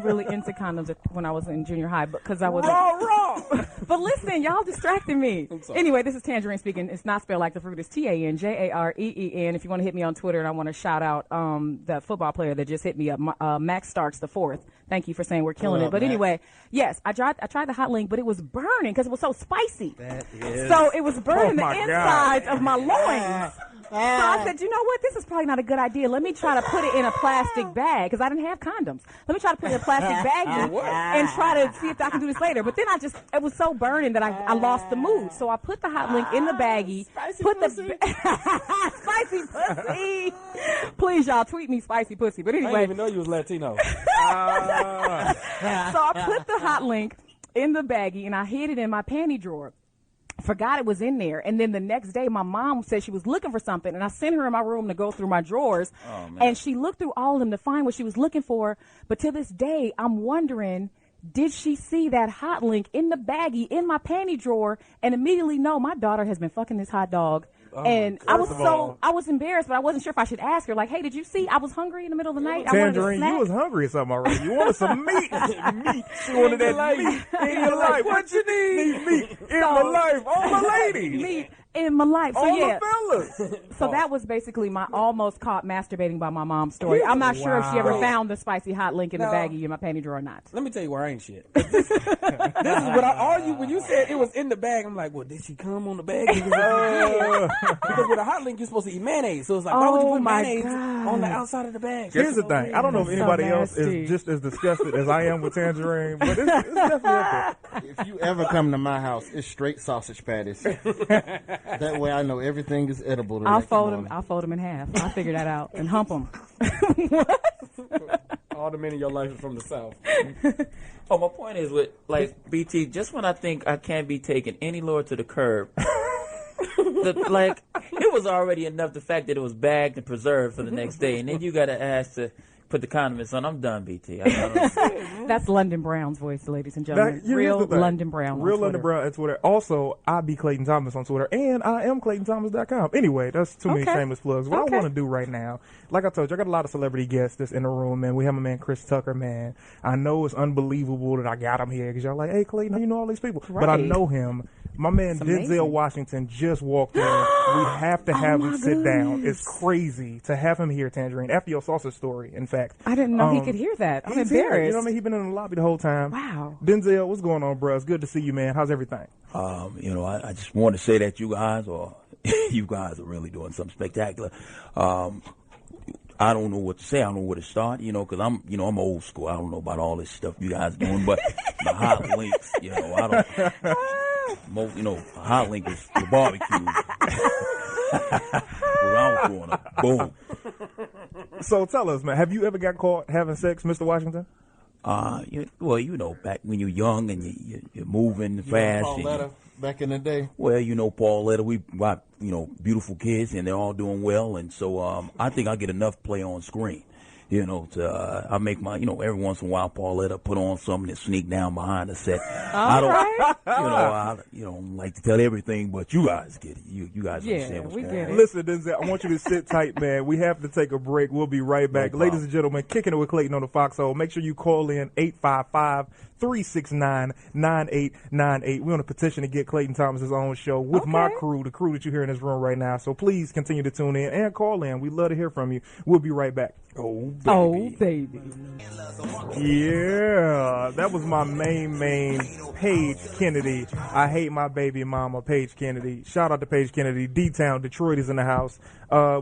really into condoms when I was in junior high, because I wasn't.
Raw.
But listen, y'all distracted me. Anyway, this is Tanjareen speaking. It's not spelled like the fruit. It's Tanjareen. If you want to hit me on Twitter, and I want to shout out that football player that just hit me up, Max Starks the fourth. Thank you for saying we're killing it. But
Max.
anyway, yes, I tried the hot link, but it was burning because it was so spicy. So it was burning the insides of my loins. So I said, you know what? This is probably not a good idea. Let me try to put it in a plastic bag, because I didn't have condoms. Let me try to put it in a plastic baggie and try to see if I can do this later. But then it was so burning that I lost the mood. So I put the hot link in the baggie. Spicy pussy. Please, y'all, tweet me spicy pussy. But
I didn't
anyway.
even know you was Latino.
So I put the hot link in the baggie and I hid it in my panty drawer. Forgot it was in there. And then the next day, my mom said she was looking for something, and I sent her in my room to go through my drawers.
Oh, man.
And she looked through all of them to find what she was looking for. But to this day, I'm wondering, did she see that hot link in the baggie in my panty drawer and immediately know my daughter has been fucking this hot dog? And I was embarrassed, but I wasn't sure if I should ask her, like, hey, did you see? I was hungry in the middle of the night. I wanted a
Tanjareen,
snack.
you was hungry or something already. You wanted some meat. She wanted that meat in your life. What you need? Meat in my life. All my ladies.
Meat in my life. So
All
yeah.
the fellas.
So that was basically my almost caught masturbating by my mom's story. I'm not sure if she ever found the spicy hot link in the baggie in my panty drawer or not.
Let me tell you where I ain't shit. This is what when you said it was in the bag, I'm like, well, did she come on the bag? Because with a hot link, you're supposed to eat mayonnaise. So it's like, why would you put mayonnaise on the outside of the bag?
Here's the thing. I don't know if anybody else is just as disgusted as I am with Tanjareen, but it's definitely up there.
If you ever come to my house, it's straight sausage patties. That way I know everything is edible.
I'll fold them in half. I'll figure that out and hump them.
All the men in your life are from the South.
Oh, my point is with, like, BT, just when I think I can't be taken any lower to the curb, it was already enough the fact that it was bagged and preserved for the next day, and then you got to ask to put the condiments on. I'm done, BT.
That's London Brown's voice, ladies and gentlemen.
Real
London Brown.
Real London Brown on Twitter. Also, I be Clayton Thomas on Twitter, and I am ClaytonThomas.com. Anyway, that's too many shameless plugs. What I want to do right now, like I told you, I got a lot of celebrity guests that's in the room, man. We have my man Chris Tucker, man. I know it's unbelievable that I got him here because y'all like, hey, Clayton, you know all these people.
Right.
But I know him. My man Denzel Washington just walked in. We have to have him sit down. It's crazy to have him here, Tanjareen, after your sausage story, in fact.
I didn't know he could hear that. I'm
He's
embarrassed.
here. You know what I mean? He's been in the lobby the whole time.
Wow.
Denzel, what's going on, bro? It's good to see you, man. How's everything?
I just want to say that you guys are really doing something spectacular. I don't know what to say. I don't know where to start, because I'm old school. I don't know about all this stuff you guys doing, but the hot links, hot link is the barbecue. Where I was growing up. Boom.
So tell us, man, have you ever got caught having sex, Mr. Washington?
Back when you're young and you're moving fast.
Pauletta back in the day.
Well, Pauletta, we got, beautiful kids and they're all doing well. And so I think I get enough play on screen. I make my, every once in a while, Pauletta put on something and sneak down behind the set. I don't like to tell everything, but you guys get it. You guys understand what's going on.
Listen, Denzel, I want you to sit tight, man. We have to take a break. We'll be right back.
No
Ladies and gentlemen, kicking it with Clayton on the Foxxhole. Make sure you call in 855-369-9898. We're on a petition to get Clayton Thomas's own show with my crew, the crew that you hear in this room right now. So please continue to tune in and call in. We'd love to hear from you. We'll be right back.
Oh, baby.
Yeah, that was my main Paige Kennedy. I hate my baby mama, Paige Kennedy. Shout out to Paige Kennedy. D-Town, Detroit is in the house.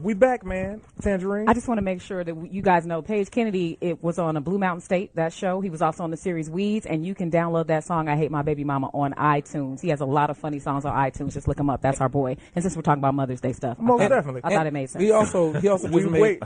We back, man. Tanjareen.
I just want to make sure that you guys know Paige Kennedy, it was on a Blue Mountain State, that show. He was also on the series Weeds, and you can download that song, I Hate My Baby Mama, on iTunes. He has a lot of funny songs on iTunes. Just look him up. That's our boy. And since we're talking about Mother's Day stuff,
Most definitely.
I thought it made sense.
He also just made...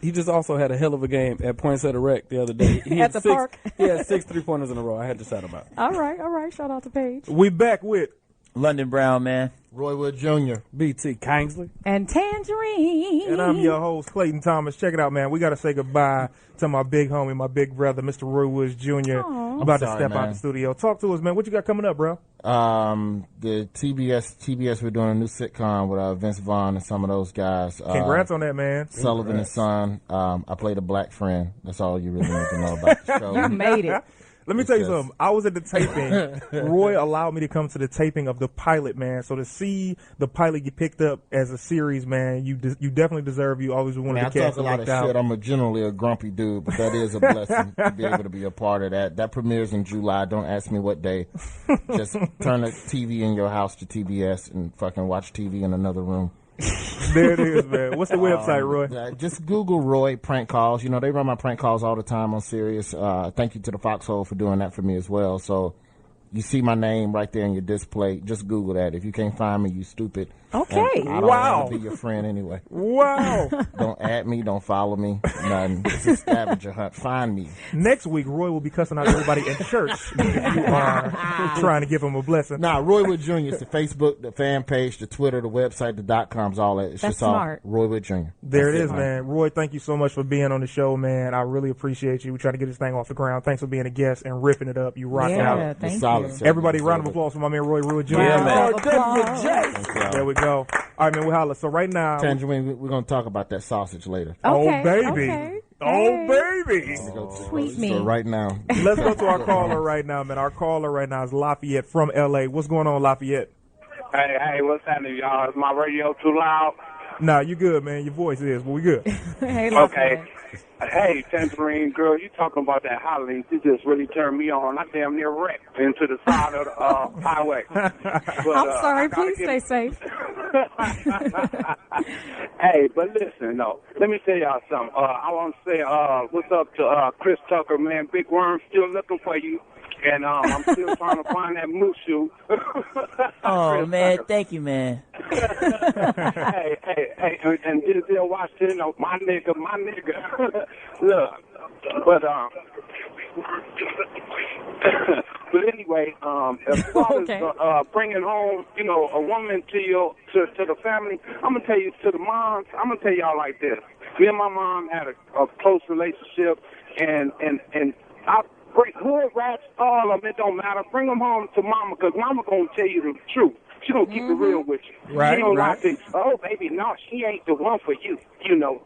He just also had a hell of a game at Points at the Rec the other day.
At the park?
He had 6 3-pointers in a row. I had to shout him out.
All right. Shout out to Paige.
We back with
London Brown, man.
Roy Wood Jr.
BT Kingsley.
And Tanjareen.
And I'm your host, Clayton Thomas. Check it out, man. We got to say goodbye to my big homie, my big brother, Mr. Roy Woods Jr. About to step out the studio. Talk to us, man. What you got coming up, bro?
The TBS, we're doing a new sitcom with Vince Vaughn and some of those guys.
Congrats on that, man.
Sullivan and Son. I played a black friend. That's all you really need to know about the show.
You made it.
Let me tell you something. I was at the taping. Roy allowed me to come to the taping of the pilot, man. So to see the pilot get picked up as a series, man, you definitely deserve. You always wanted to catch
I talk a lot of shit. I'm generally a grumpy dude, but that is a blessing to be able to be a part of that. That premieres in July. Don't ask me what day. Just turn the TV in your house to TBS and fucking watch TV in another room.
There it is, man. What's the website, Roy?
Just Google Roy prank calls. They run my prank calls all the time on Sirius. Thank you to the Foxxhole for doing that for me as well. So you see my name right there in your display. Just Google that. If you can't find me, you stupid.
Okay.
And I don't want to be your friend anyway.
Wow.
Don't add me. Don't follow me. Nothing. It's a scavenger hunt. Find me.
Next week, Roy will be cussing out everybody in church if you are trying to give him a blessing.
Nah, Roy Wood Jr. is the Facebook, the fan page, the Twitter, the website, the .coms, all that. It's
That's
just all
smart.
Roy Wood Jr.
There it is, man. Roy, thank you so much for being on the show, man. I really appreciate you. We're trying to get this thing off the ground. Thanks for being a guest and ripping it up. You rock out.
Thank
Solid.
you.
Everybody, round of applause for my man Roy Wood Jr.
Yeah, man.
There we go. All right, man, we holla. So right now,
Tanjareen, we're going to talk about that sausage later.
Okay,
oh, baby.
okay.
Oh, baby.
Tweet me.
So right now.
Let's go to our caller right now, man. Our caller right now is Lafayette from L.A. What's going on, Lafayette?
Hey, what's happening, y'all? Is my radio too loud?
Nah, you good, man. Your voice is, but we good.
Hey,
Okay. Hey, Tanjareen, girl, you talking about that holiday. You just really turned me on. I damn near wrecked into the side of the highway. But,
I'm sorry. Please stay safe.
Hey, but listen, no. Let me tell y'all something. I want to say what's up to Chris Tucker, man. Big Worm still looking for you. And I'm still trying to find that moose shoe.
Oh,
Chris
man.
Tucker.
Thank you, man.
Hey, and Denzel Washington, my nigga. Look, but but anyway, as far as bringing home, a woman to the family, I'm gonna tell you, to the moms, I'm gonna tell y'all like this. Me and my mom had a close relationship, and I bring hood rats, all of them, it don't matter. Bring them home to mama, because mama gonna tell you the truth. She gonna keep it real with you.
Right,
she don't
right.
think, oh, baby, no, she ain't the one for you. No,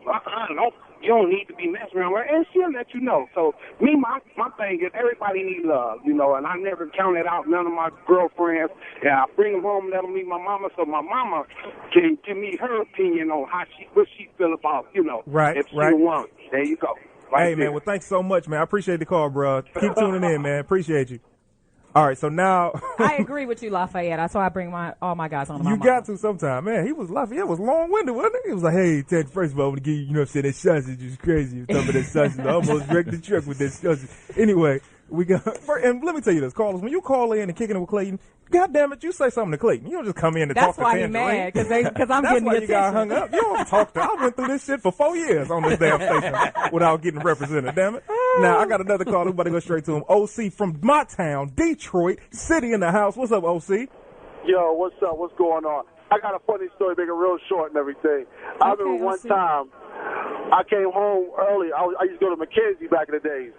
you don't need to be messing around with her, and she'll let you know. So, my thing is, everybody needs love, and I never counted out none of my girlfriends. Yeah, I bring them home and let them meet my mama, so my mama can give me her opinion on what she feel about,
Right,
if she
right.
wants. There you go.
Hey, man, well, thanks so much, man. I appreciate the call, bro. Keep tuning in, man. Appreciate you. All right, so now
I agree with you, Lafayette. That's why I bring all my guys on.
You got to sometime, man. Lafayette was long-winded, wasn't he? He was like, hey, Ted, first of all, I want to give you, that sausage is crazy. You talking about that sausage. I almost wrecked the truck with that sausage. Anyway, and let me tell you this, callers, when you call in and kicking it with Clayton, God damn it, you say something to Clayton. You don't just come in and talk to Tanjareen.
That's why you're mad, because I'm
That's
getting
why
the
you got hung up. You don't talk to. I went through this shit for 4 years on this damn station without getting represented. Damn it. Now, I got another call. We're about to go straight to him. OC from my town, Detroit City in the house. What's up, OC?
Yo, what's up? What's going on? I got a funny story, make it real short and everything. I remember one time I came home early. I used to go to McKenzie back in the days.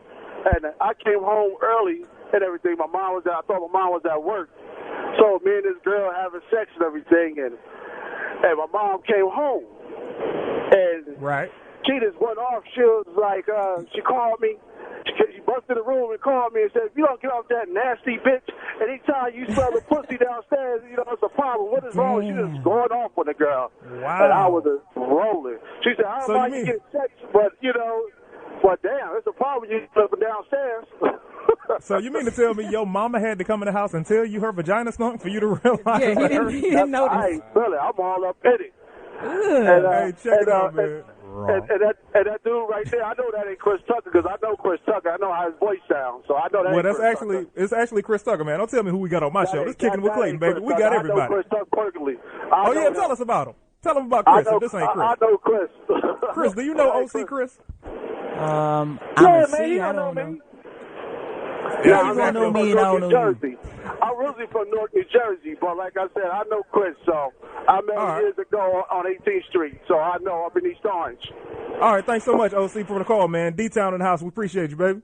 And I came home early and everything. I thought my mom was at work. So me and this girl having sex and everything. And my mom came home. And she just went off. She was like, she called me. She busted the room and called me and said, if you don't get off that nasty bitch, anytime you smell the pussy downstairs, you know, it's a problem. What is wrong? She just going off on the girl.
Wow.
And I was just rolling. She said, I don't mind you getting sex, but, you know, but damn, it's a problem you slipping downstairs.
So you mean to tell me your mama had to come in the house and tell you her vagina stunk for you to realize?
Yeah, he didn't notice.
I ain't feel it. I'm all up in it.
Hey, check it out, man.
And that dude right there, I know that ain't Chris Tucker because I know Chris Tucker. I know how his voice sounds, so I know that.
Well,
ain't
that's
Chris
it's actually Chris Tucker, man. Don't tell me who we got on my show. It's Kicking with Clayton, baby. We got everybody.
I know Chris Tucker personally.
Oh yeah, tell us about him. Tell him about Chris. If this ain't Chris.
I know Chris.
Chris, do you know OC Chris?
I'm
yeah,
a
man,
C,
you
I
don't
don't
know me.
know.
Yeah,
You don't know me and I don't know you.
I'm originally from Newark, New Jersey, but like I said, I know Chris, so I met him years ago on 18th Street, so I know up in East Orange.
All right, thanks so much, OC, for the call, man. D-Town in the house, we appreciate you, baby.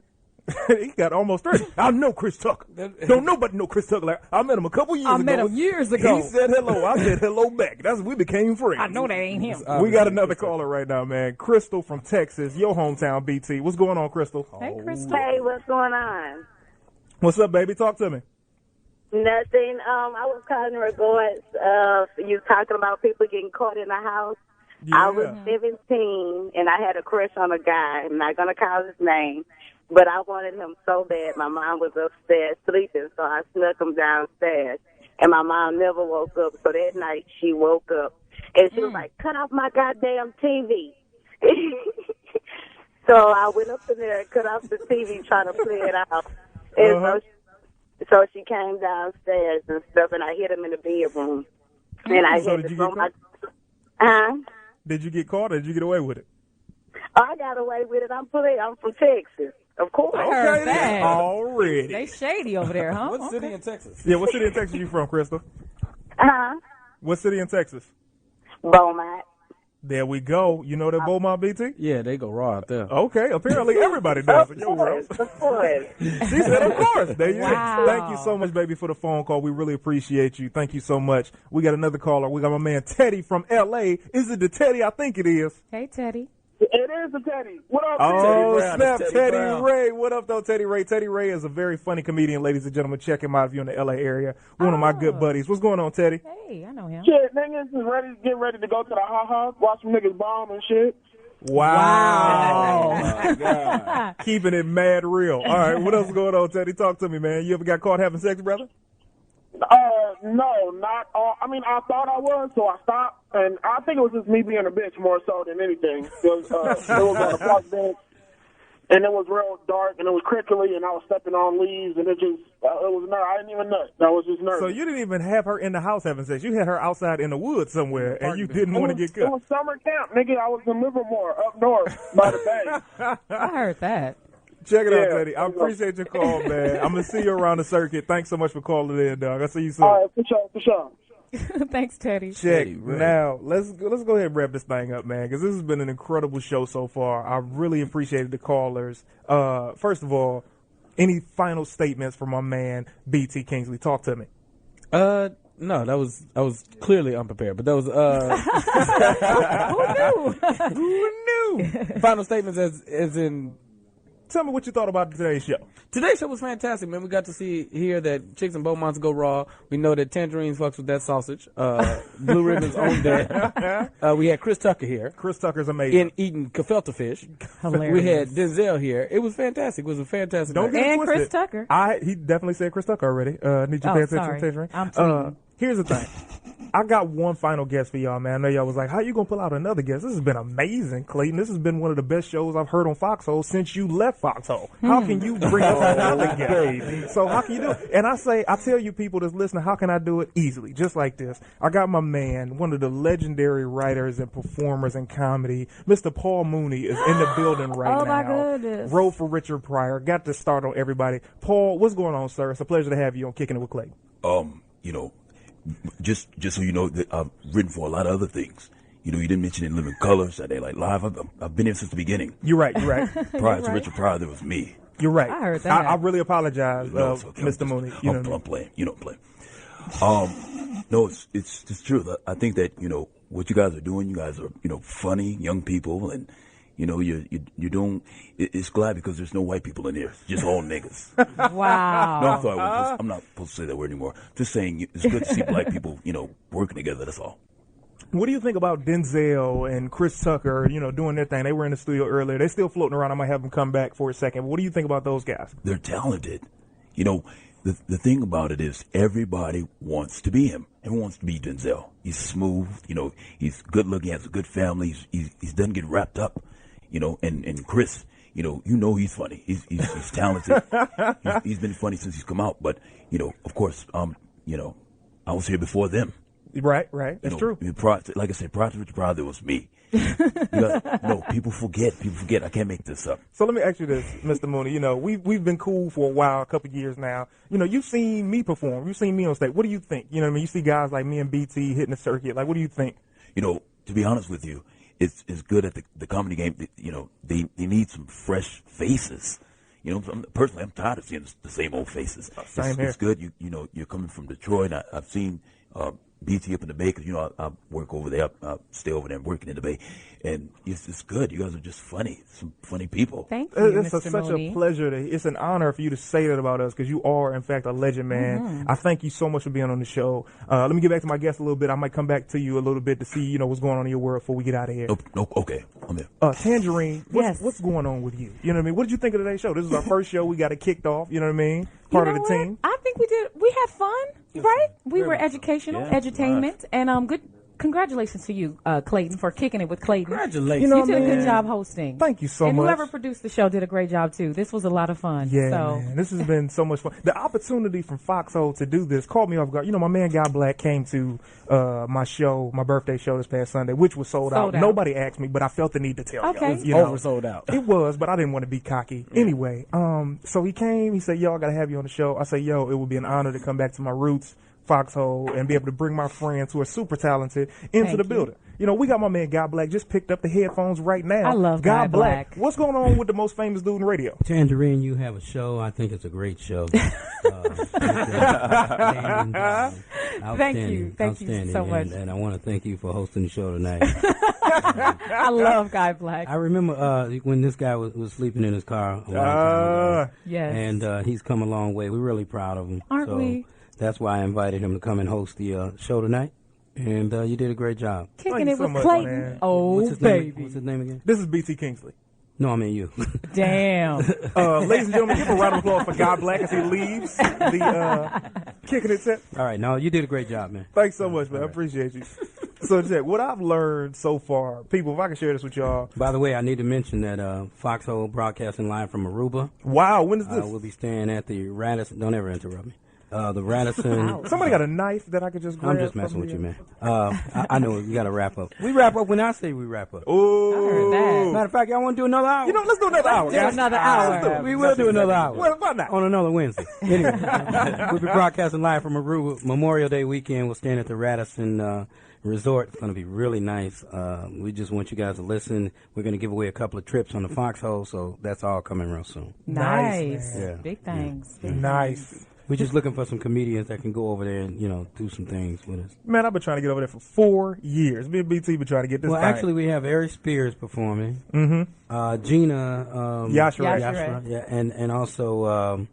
He got almost 30. I know Chris Tucker. Don't nobody know Chris Tucker. Like, I met him a couple years ago.
I met him years ago.
He said hello. I said hello back. We became friends.
I know that ain't him.
We got another caller right now, man. Crystal from Texas, your hometown, BT. What's going on, Crystal?
Hey, Crystal.
Hey, what's going on?
What's up, baby? Talk to me.
Nothing. I was calling in regards of you talking about people getting caught in the house.
Yeah.
I was 17, and I had a crush on a guy. I'm not going to call his name, but I wanted him so bad. My mom was upstairs sleeping, so I snuck him downstairs, and my mom never woke up. So that night, she woke up, and she was like, cut off my goddamn TV. So I went up in there and cut off the TV, trying to play it out. And so she came downstairs and stuff, and I hit him in the bedroom. And I had to throw my...
Did you get caught or did you get away with it?
I got away with it. I'm from Texas, of course.
Okay, then. Already.
They shady over there, huh?
What city in Texas?
Yeah, what city in Texas you from, Crystal? What city in Texas?
Beaumont.
There we go. You know that Beaumont, BT?
Yeah, they go raw out there.
Okay, apparently everybody does in your world.
Of course.
She said, of course. There you
Wow.
go. Thank you so much, baby, for the phone call. We really appreciate you. Thank you so much. We got another caller. We got my man Teddy from L.A. Is it the Teddy? I think it is.
Hey, Teddy.
It is a Teddy. What up,
Oh,
Brown.
snap,
It's
Teddy
Brown.
Ray. What up, though, Teddy Ray? Teddy Ray is a very funny comedian, ladies and gentlemen. Check him out if you're in the L.A. area. One of my good buddies. What's going on, Teddy?
Hey, I know him.
Shit, niggas is getting ready to go to the ha-ha, watch some niggas bomb and shit.
Wow.
Oh, my God.
Keeping it mad real. All right, what else is going on, Teddy? Talk to me, man. You ever got caught having sex, brother?
No, not all. I mean, I thought I was, so I stopped. And I think it was just me being a bitch more so than anything. It was on a park bench, and it was real dark, and it was crickly, and I was stepping on leaves, and it was nerve. I didn't even nut. I was just nervous.
So you didn't even have her in the house having sex. You had her outside in the woods somewhere, and you didn't want to get
It
cut.
was summer camp, nigga. I was in Livermore, up north, by the bay.
I heard that.
Check it out,
Yeah.
Teddy. I appreciate your call, man. I'm going to see you around the circuit. Thanks so much for calling in, dog. I'll see you soon.
All right, for sure.
Thanks, Teddy.
Check.
Teddy Ray.
Now, let's go ahead and wrap this thing up, man, because this has been an incredible show so far. I really appreciated the callers. First of all, any final statements from my man, BT Kingsley? Talk to me.
No, I was clearly unprepared, but that was
Who knew?
final statements as in.
Tell me what you thought about today's show.
Today's show was fantastic, man. We got to hear that chicks and Beaumonts go raw. We know that Tanjareen fucks with that sausage. Blue Ribbon's own that. We had Chris Tucker here.
Chris Tucker's amazing.
Eating gefilte fish.
Hilarious.
We had Denzel here. It was fantastic. It was a fantastic
Don't
night.
get it
And
twisted.
Chris Tucker.
He definitely said Chris Tucker already. Need you to pay attention,
sorry.
Tanjareen.
I'm tweeting.
Here's the thing. I got one final guest for y'all, man. I know y'all was like, how you going to pull out another guest? This has been amazing, Clayton. This has been one of the best shows I've heard on Foxxhole since you left Foxxhole. How can you bring up another guest? So how can you do it? And I tell you people that's listening, how can I do it? Easily, just like this. I got my man, one of the legendary writers and performers in comedy, Mr. Paul Mooney is in the building right now.
Oh, my goodness.
Wrote for Richard Pryor. Got to start on everybody. Paul, what's going on, sir? It's a pleasure to have you on Kicking It with Clayton.
You know, just so you know, that I've written for a lot of other things. You know, you didn't mention In Living Color, Saturday Night Live. I've been here since the beginning.
You're right.
Prior to Richard Pryor, there was me.
You're right.
I heard that.
I really apologize,
No, it's okay.
Mr. Mooney.
I'm playing. You don't play. No, it's true. I think that, you know, what you guys are doing, you guys are, you know, funny young people, and you know, you're doing. It's glad because there's no white people in here. It's just all niggas.
Wow.
No, I'm sorry. I'm not supposed to say that word anymore. Just saying, it's good to see black people, you know, working together. That's all.
What do you think about Denzel and Chris Tucker, you know, doing their thing? They were in the studio earlier. They're still floating around. I might have them come back for a second. What do you think about those guys?
They're talented. You know, the thing about it is everybody wants to be him. Everyone wants to be Denzel. He's smooth. You know, he's good looking. He has a good family. He doesn't get wrapped up. You know, and Chris, you know he's funny. He's talented. he's been funny since he's come out. But, you know, of course, you know, I was here before them.
Right. That's true.
Like I said, prior to Richard Pryor, there was me. No, people forget. I can't make this up.
So let me ask you this, Mr. Mooney. You know, we've been cool for a while, a couple of years now. You know, you've seen me perform. You've seen me on stage. What do you think? You know what I mean? You see guys like me and BT hitting the circuit. Like, what do you think?
You know, to be honest with you, it's good at the comedy game. You know, they need some fresh faces. You know, personally, I'm tired of seeing the same old faces.
Same here.
It's good. You know, you're coming from Detroit. I've seen BT up in the Bay because, you know, I work over there. I stay over there and working in the Bay. And it's good. You guys are just funny. Some funny people.
Thank you,
It's
Mr.
such
Mooney.
a pleasure. It's an honor for you to say that about us because you are, in fact, a legend, man.
Mm-hmm.
I thank you so much for being on the show. Let me get back to my guest a little bit. I might come back to you a little bit to see, you know, what's going on in your world before we get out of here.
No, okay. I'm here.
Tanjareen,
Yes.
what's going on with you? You know what I mean? What did you think of today's show? This is our first show. We got it kicked off. You know what I mean? Part of the team.
I think we did. We had fun, right? We were educational, edutainment, and good. Congratulations to you, Clayton, for kicking it with Clayton.
Congratulations.
You know,
You did a
man,
good job hosting.
Thank you so
and
much.
whoever produced the show did a great job too. This was a lot of fun.
Yeah,
so.
man, this has been so much fun. The opportunity from Foxxhole to do this caught me off guard. You know, my man Guy Black came to my show, my birthday show this past Sunday, which was sold out. Nobody asked me, but I felt the need to tell
Okay.
you. You know,
Oversold out.
It was, but I didn't want to be cocky. Anyway, so he came. He said, "Yo, I gotta have you on the show." I said, "Yo, it would be an honor to come back to my roots, Foxxhole, and be able to bring my friends who are super talented into the building." You know, we got my man Guy Black just picked up the headphones right now.
I love Guy Black.
What's going on with the most famous dude in radio?
Tanjareen, you have a show. I think it's a great show.
Thank you so much.
And I want to thank you for hosting the show tonight.
I love Guy Black.
I remember when this guy was sleeping in his car a long time ago.
Yes.
And he's come a long way. We're really proud of him.
Aren't we?
That's why I invited him to come and host the show tonight. And you did a great job.
Kicking it
so
with
much,
Clayton.
man.
Oh,
What's his
baby.
name? What's his name again?
This is BT Kingsley.
No, I mean you.
Damn.
Ladies and gentlemen, give a round of applause for Guy Black as he leaves the kicking it set.
All right. No, you did a great job, man.
Thanks so much, man. I appreciate you. So, Jack, what I've learned so far, people, if I can share this with y'all.
By the way, I need to mention that Foxxhole broadcasting live from Aruba.
Wow, when is this?
We'll be staying at the Radisson. Don't ever interrupt me. The Radisson.
Somebody got a knife that I could just grab?
I'm just messing with you, man. I know you got to wrap up. We wrap up when I say we wrap up.
Ooh.
Matter of fact, y'all want to do another hour?
You know, let's do another hour.
Do another hour.
We will do another hour.
Well, why not?
On another Wednesday. Anyway, we'll be broadcasting live from Aruba Memorial Day weekend. We'll stand at the Radisson Resort. It's going to be really nice. We just want you guys to listen. We're going to give away a couple of trips on the Foxxhole, so that's all coming real soon.
Nice.
Yeah.
Big thanks.
Nice.
We're just looking for some comedians that can go over there and, do some things with us.
Man, I've been trying to get over there for 4 years. Me and BT been trying to get this
Well,
thing.
actually, we have Ari Spears performing.
Mm-hmm.
Gina.
Yashara.
Yeah, and also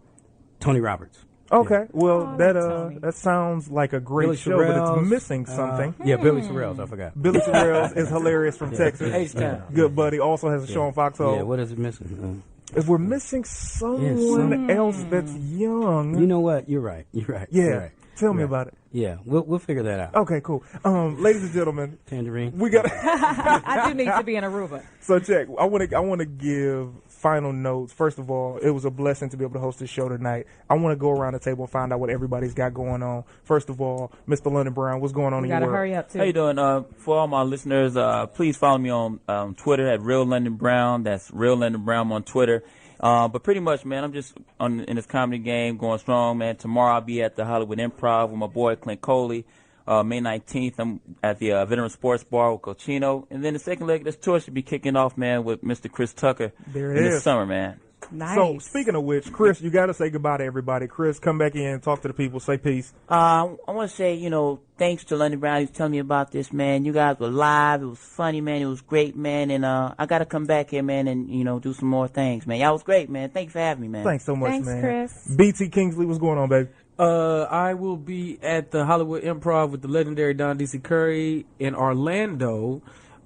Tony Roberts.
Okay. Well,
Tony.
that sounds like a great
Billy
show, but
Sorrells,
it's missing something.
Yeah, Billy Sorrells, I forgot.
Billy Sorrells is hilarious from Texas.
H-Town.
Good buddy. Also has a show on Foxxhole.
Yeah, what is it missing?
If we're missing someone else that's young.
You know what? You're right. You're right.
Yeah.
You're right.
Tell me about it.
Yeah, we'll figure that out.
Okay, cool. Ladies and gentlemen,
Tanjareen,
we got.
I do need to be in Aruba.
So check. I want to give final notes. First of all, it was a blessing to be able to host this show tonight. I want to go around the table and find out what everybody's got going on. First of all, Mr. London Brown, what's going on in your world?
You gotta hurry up too.
How you doing? For all my listeners, please follow me on Twitter at Real London Brown. That's Real London Brown on Twitter. But pretty much, man, I'm just in this comedy game going strong, man. Tomorrow I'll be at the Hollywood Improv with my boy Clint Coley. May 19th, I'm at the Veteran Sports Bar with Cochino. And then the second leg of this tour should be kicking off, man, with Mr. Chris Tucker in the summer, man.
Nice.
So, speaking of which, Chris, you got to say goodbye to everybody. Chris, come back in, talk to the people, say peace.
I want to say, thanks to London Brown. He was telling me about this, man. You guys were live. It was funny, man. It was great, man. And I got to come back here, man, and, do some more things, man. Y'all was great, man. Thank you for having me, man.
Thanks so much,
Thanks,
man.
Chris.
BT Kingsley, what's going on, baby?
I will be at the Hollywood Improv with the legendary Don D.C. Curry in Orlando.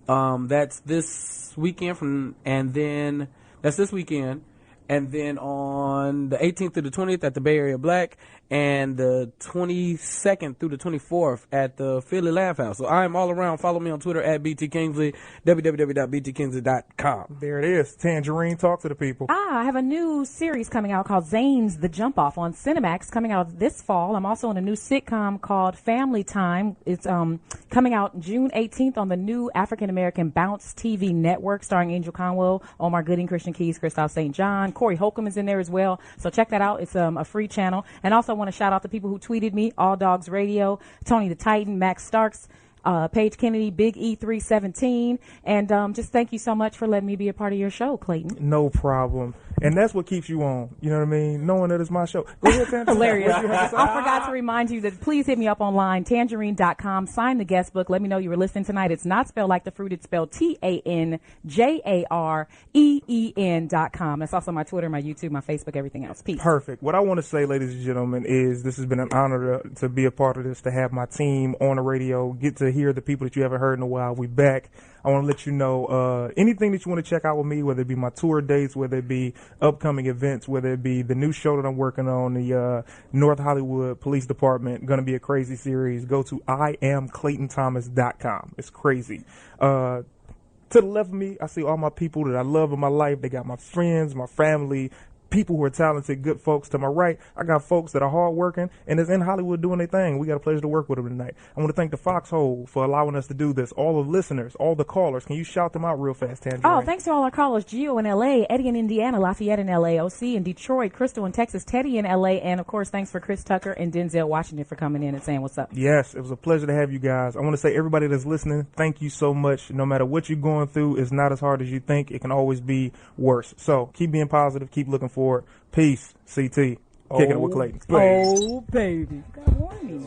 That's this weekend that's this weekend. And then on the 18th through the 20th at the Bay Area Black, and the 22nd through the 24th at the Philly Laugh House. So I am all around. Follow me on Twitter at BT Kingsley, www.btkingsley.com.
There it is. Tanjareen, talk to the people.
I have a new series coming out called Zane's The Jump Off on Cinemax, coming out this fall. I'm also in a new sitcom called Family Time. It's coming out June 18th on the new African American Bounce TV network, starring Angel Conwell, Omar Gooding, Christian Keys, Christoph St. John. Corey Holcomb is in there as well. So check that out. It's a free channel. And also want to shout out the people who tweeted me, All Dogs Radio, Tony the Titan, Max Starks, Paige Kennedy, Big E317, and just thank you so much for letting me be a part of your show, Clayton.
No problem. And that's what keeps you on. You know what I mean? Knowing that it's my show. Go ahead, Tanjareen.
Hilarious. I forgot to remind you that please hit me up online, tanjareen.com. Sign the guest book. Let me know you were listening tonight. It's not spelled like the fruit. It's spelled TANJAREEN.com. That's also my Twitter, my YouTube, my Facebook, everything else. Peace.
Perfect. What I want to say, ladies and gentlemen, is this has been an honor to be a part of this, to have my team on the radio, get to hear the people that you haven't heard in a while. We back. I want to let you know anything that you want to check out with me, whether it be my tour dates, whether it be upcoming events, whether it be the new show that I'm working on, the North Hollywood Police Department, going to be a crazy series. Go to IamClaytonThomas.com. It's crazy. To the left of me, I see all my people that I love in my life. They got my friends, my family, people who are talented, good folks. To my right, I got folks that are hardworking and is in Hollywood doing their thing. We got a pleasure to work with them tonight. I want to thank the Foxxhole for allowing us to do this. All the listeners, all the callers. Can you shout them out real fast, Tanjareen?
Oh, thanks to all our callers. Gio in L.A., Eddie in Indiana, Lafayette in L.A., OC in Detroit, Crystal in Texas, Teddy in L.A., and, of course, thanks for Chris Tucker and Denzel Washington for coming in and saying what's up.
Yes, it was a pleasure to have you guys. I want to say, everybody that's listening, thank you so much. No matter what you're going through, it's not as hard as you think. It can always be worse. So keep being positive. Keep looking forward. Peace. CT. Kicking it with Clayton.
Oh, baby. God warn me.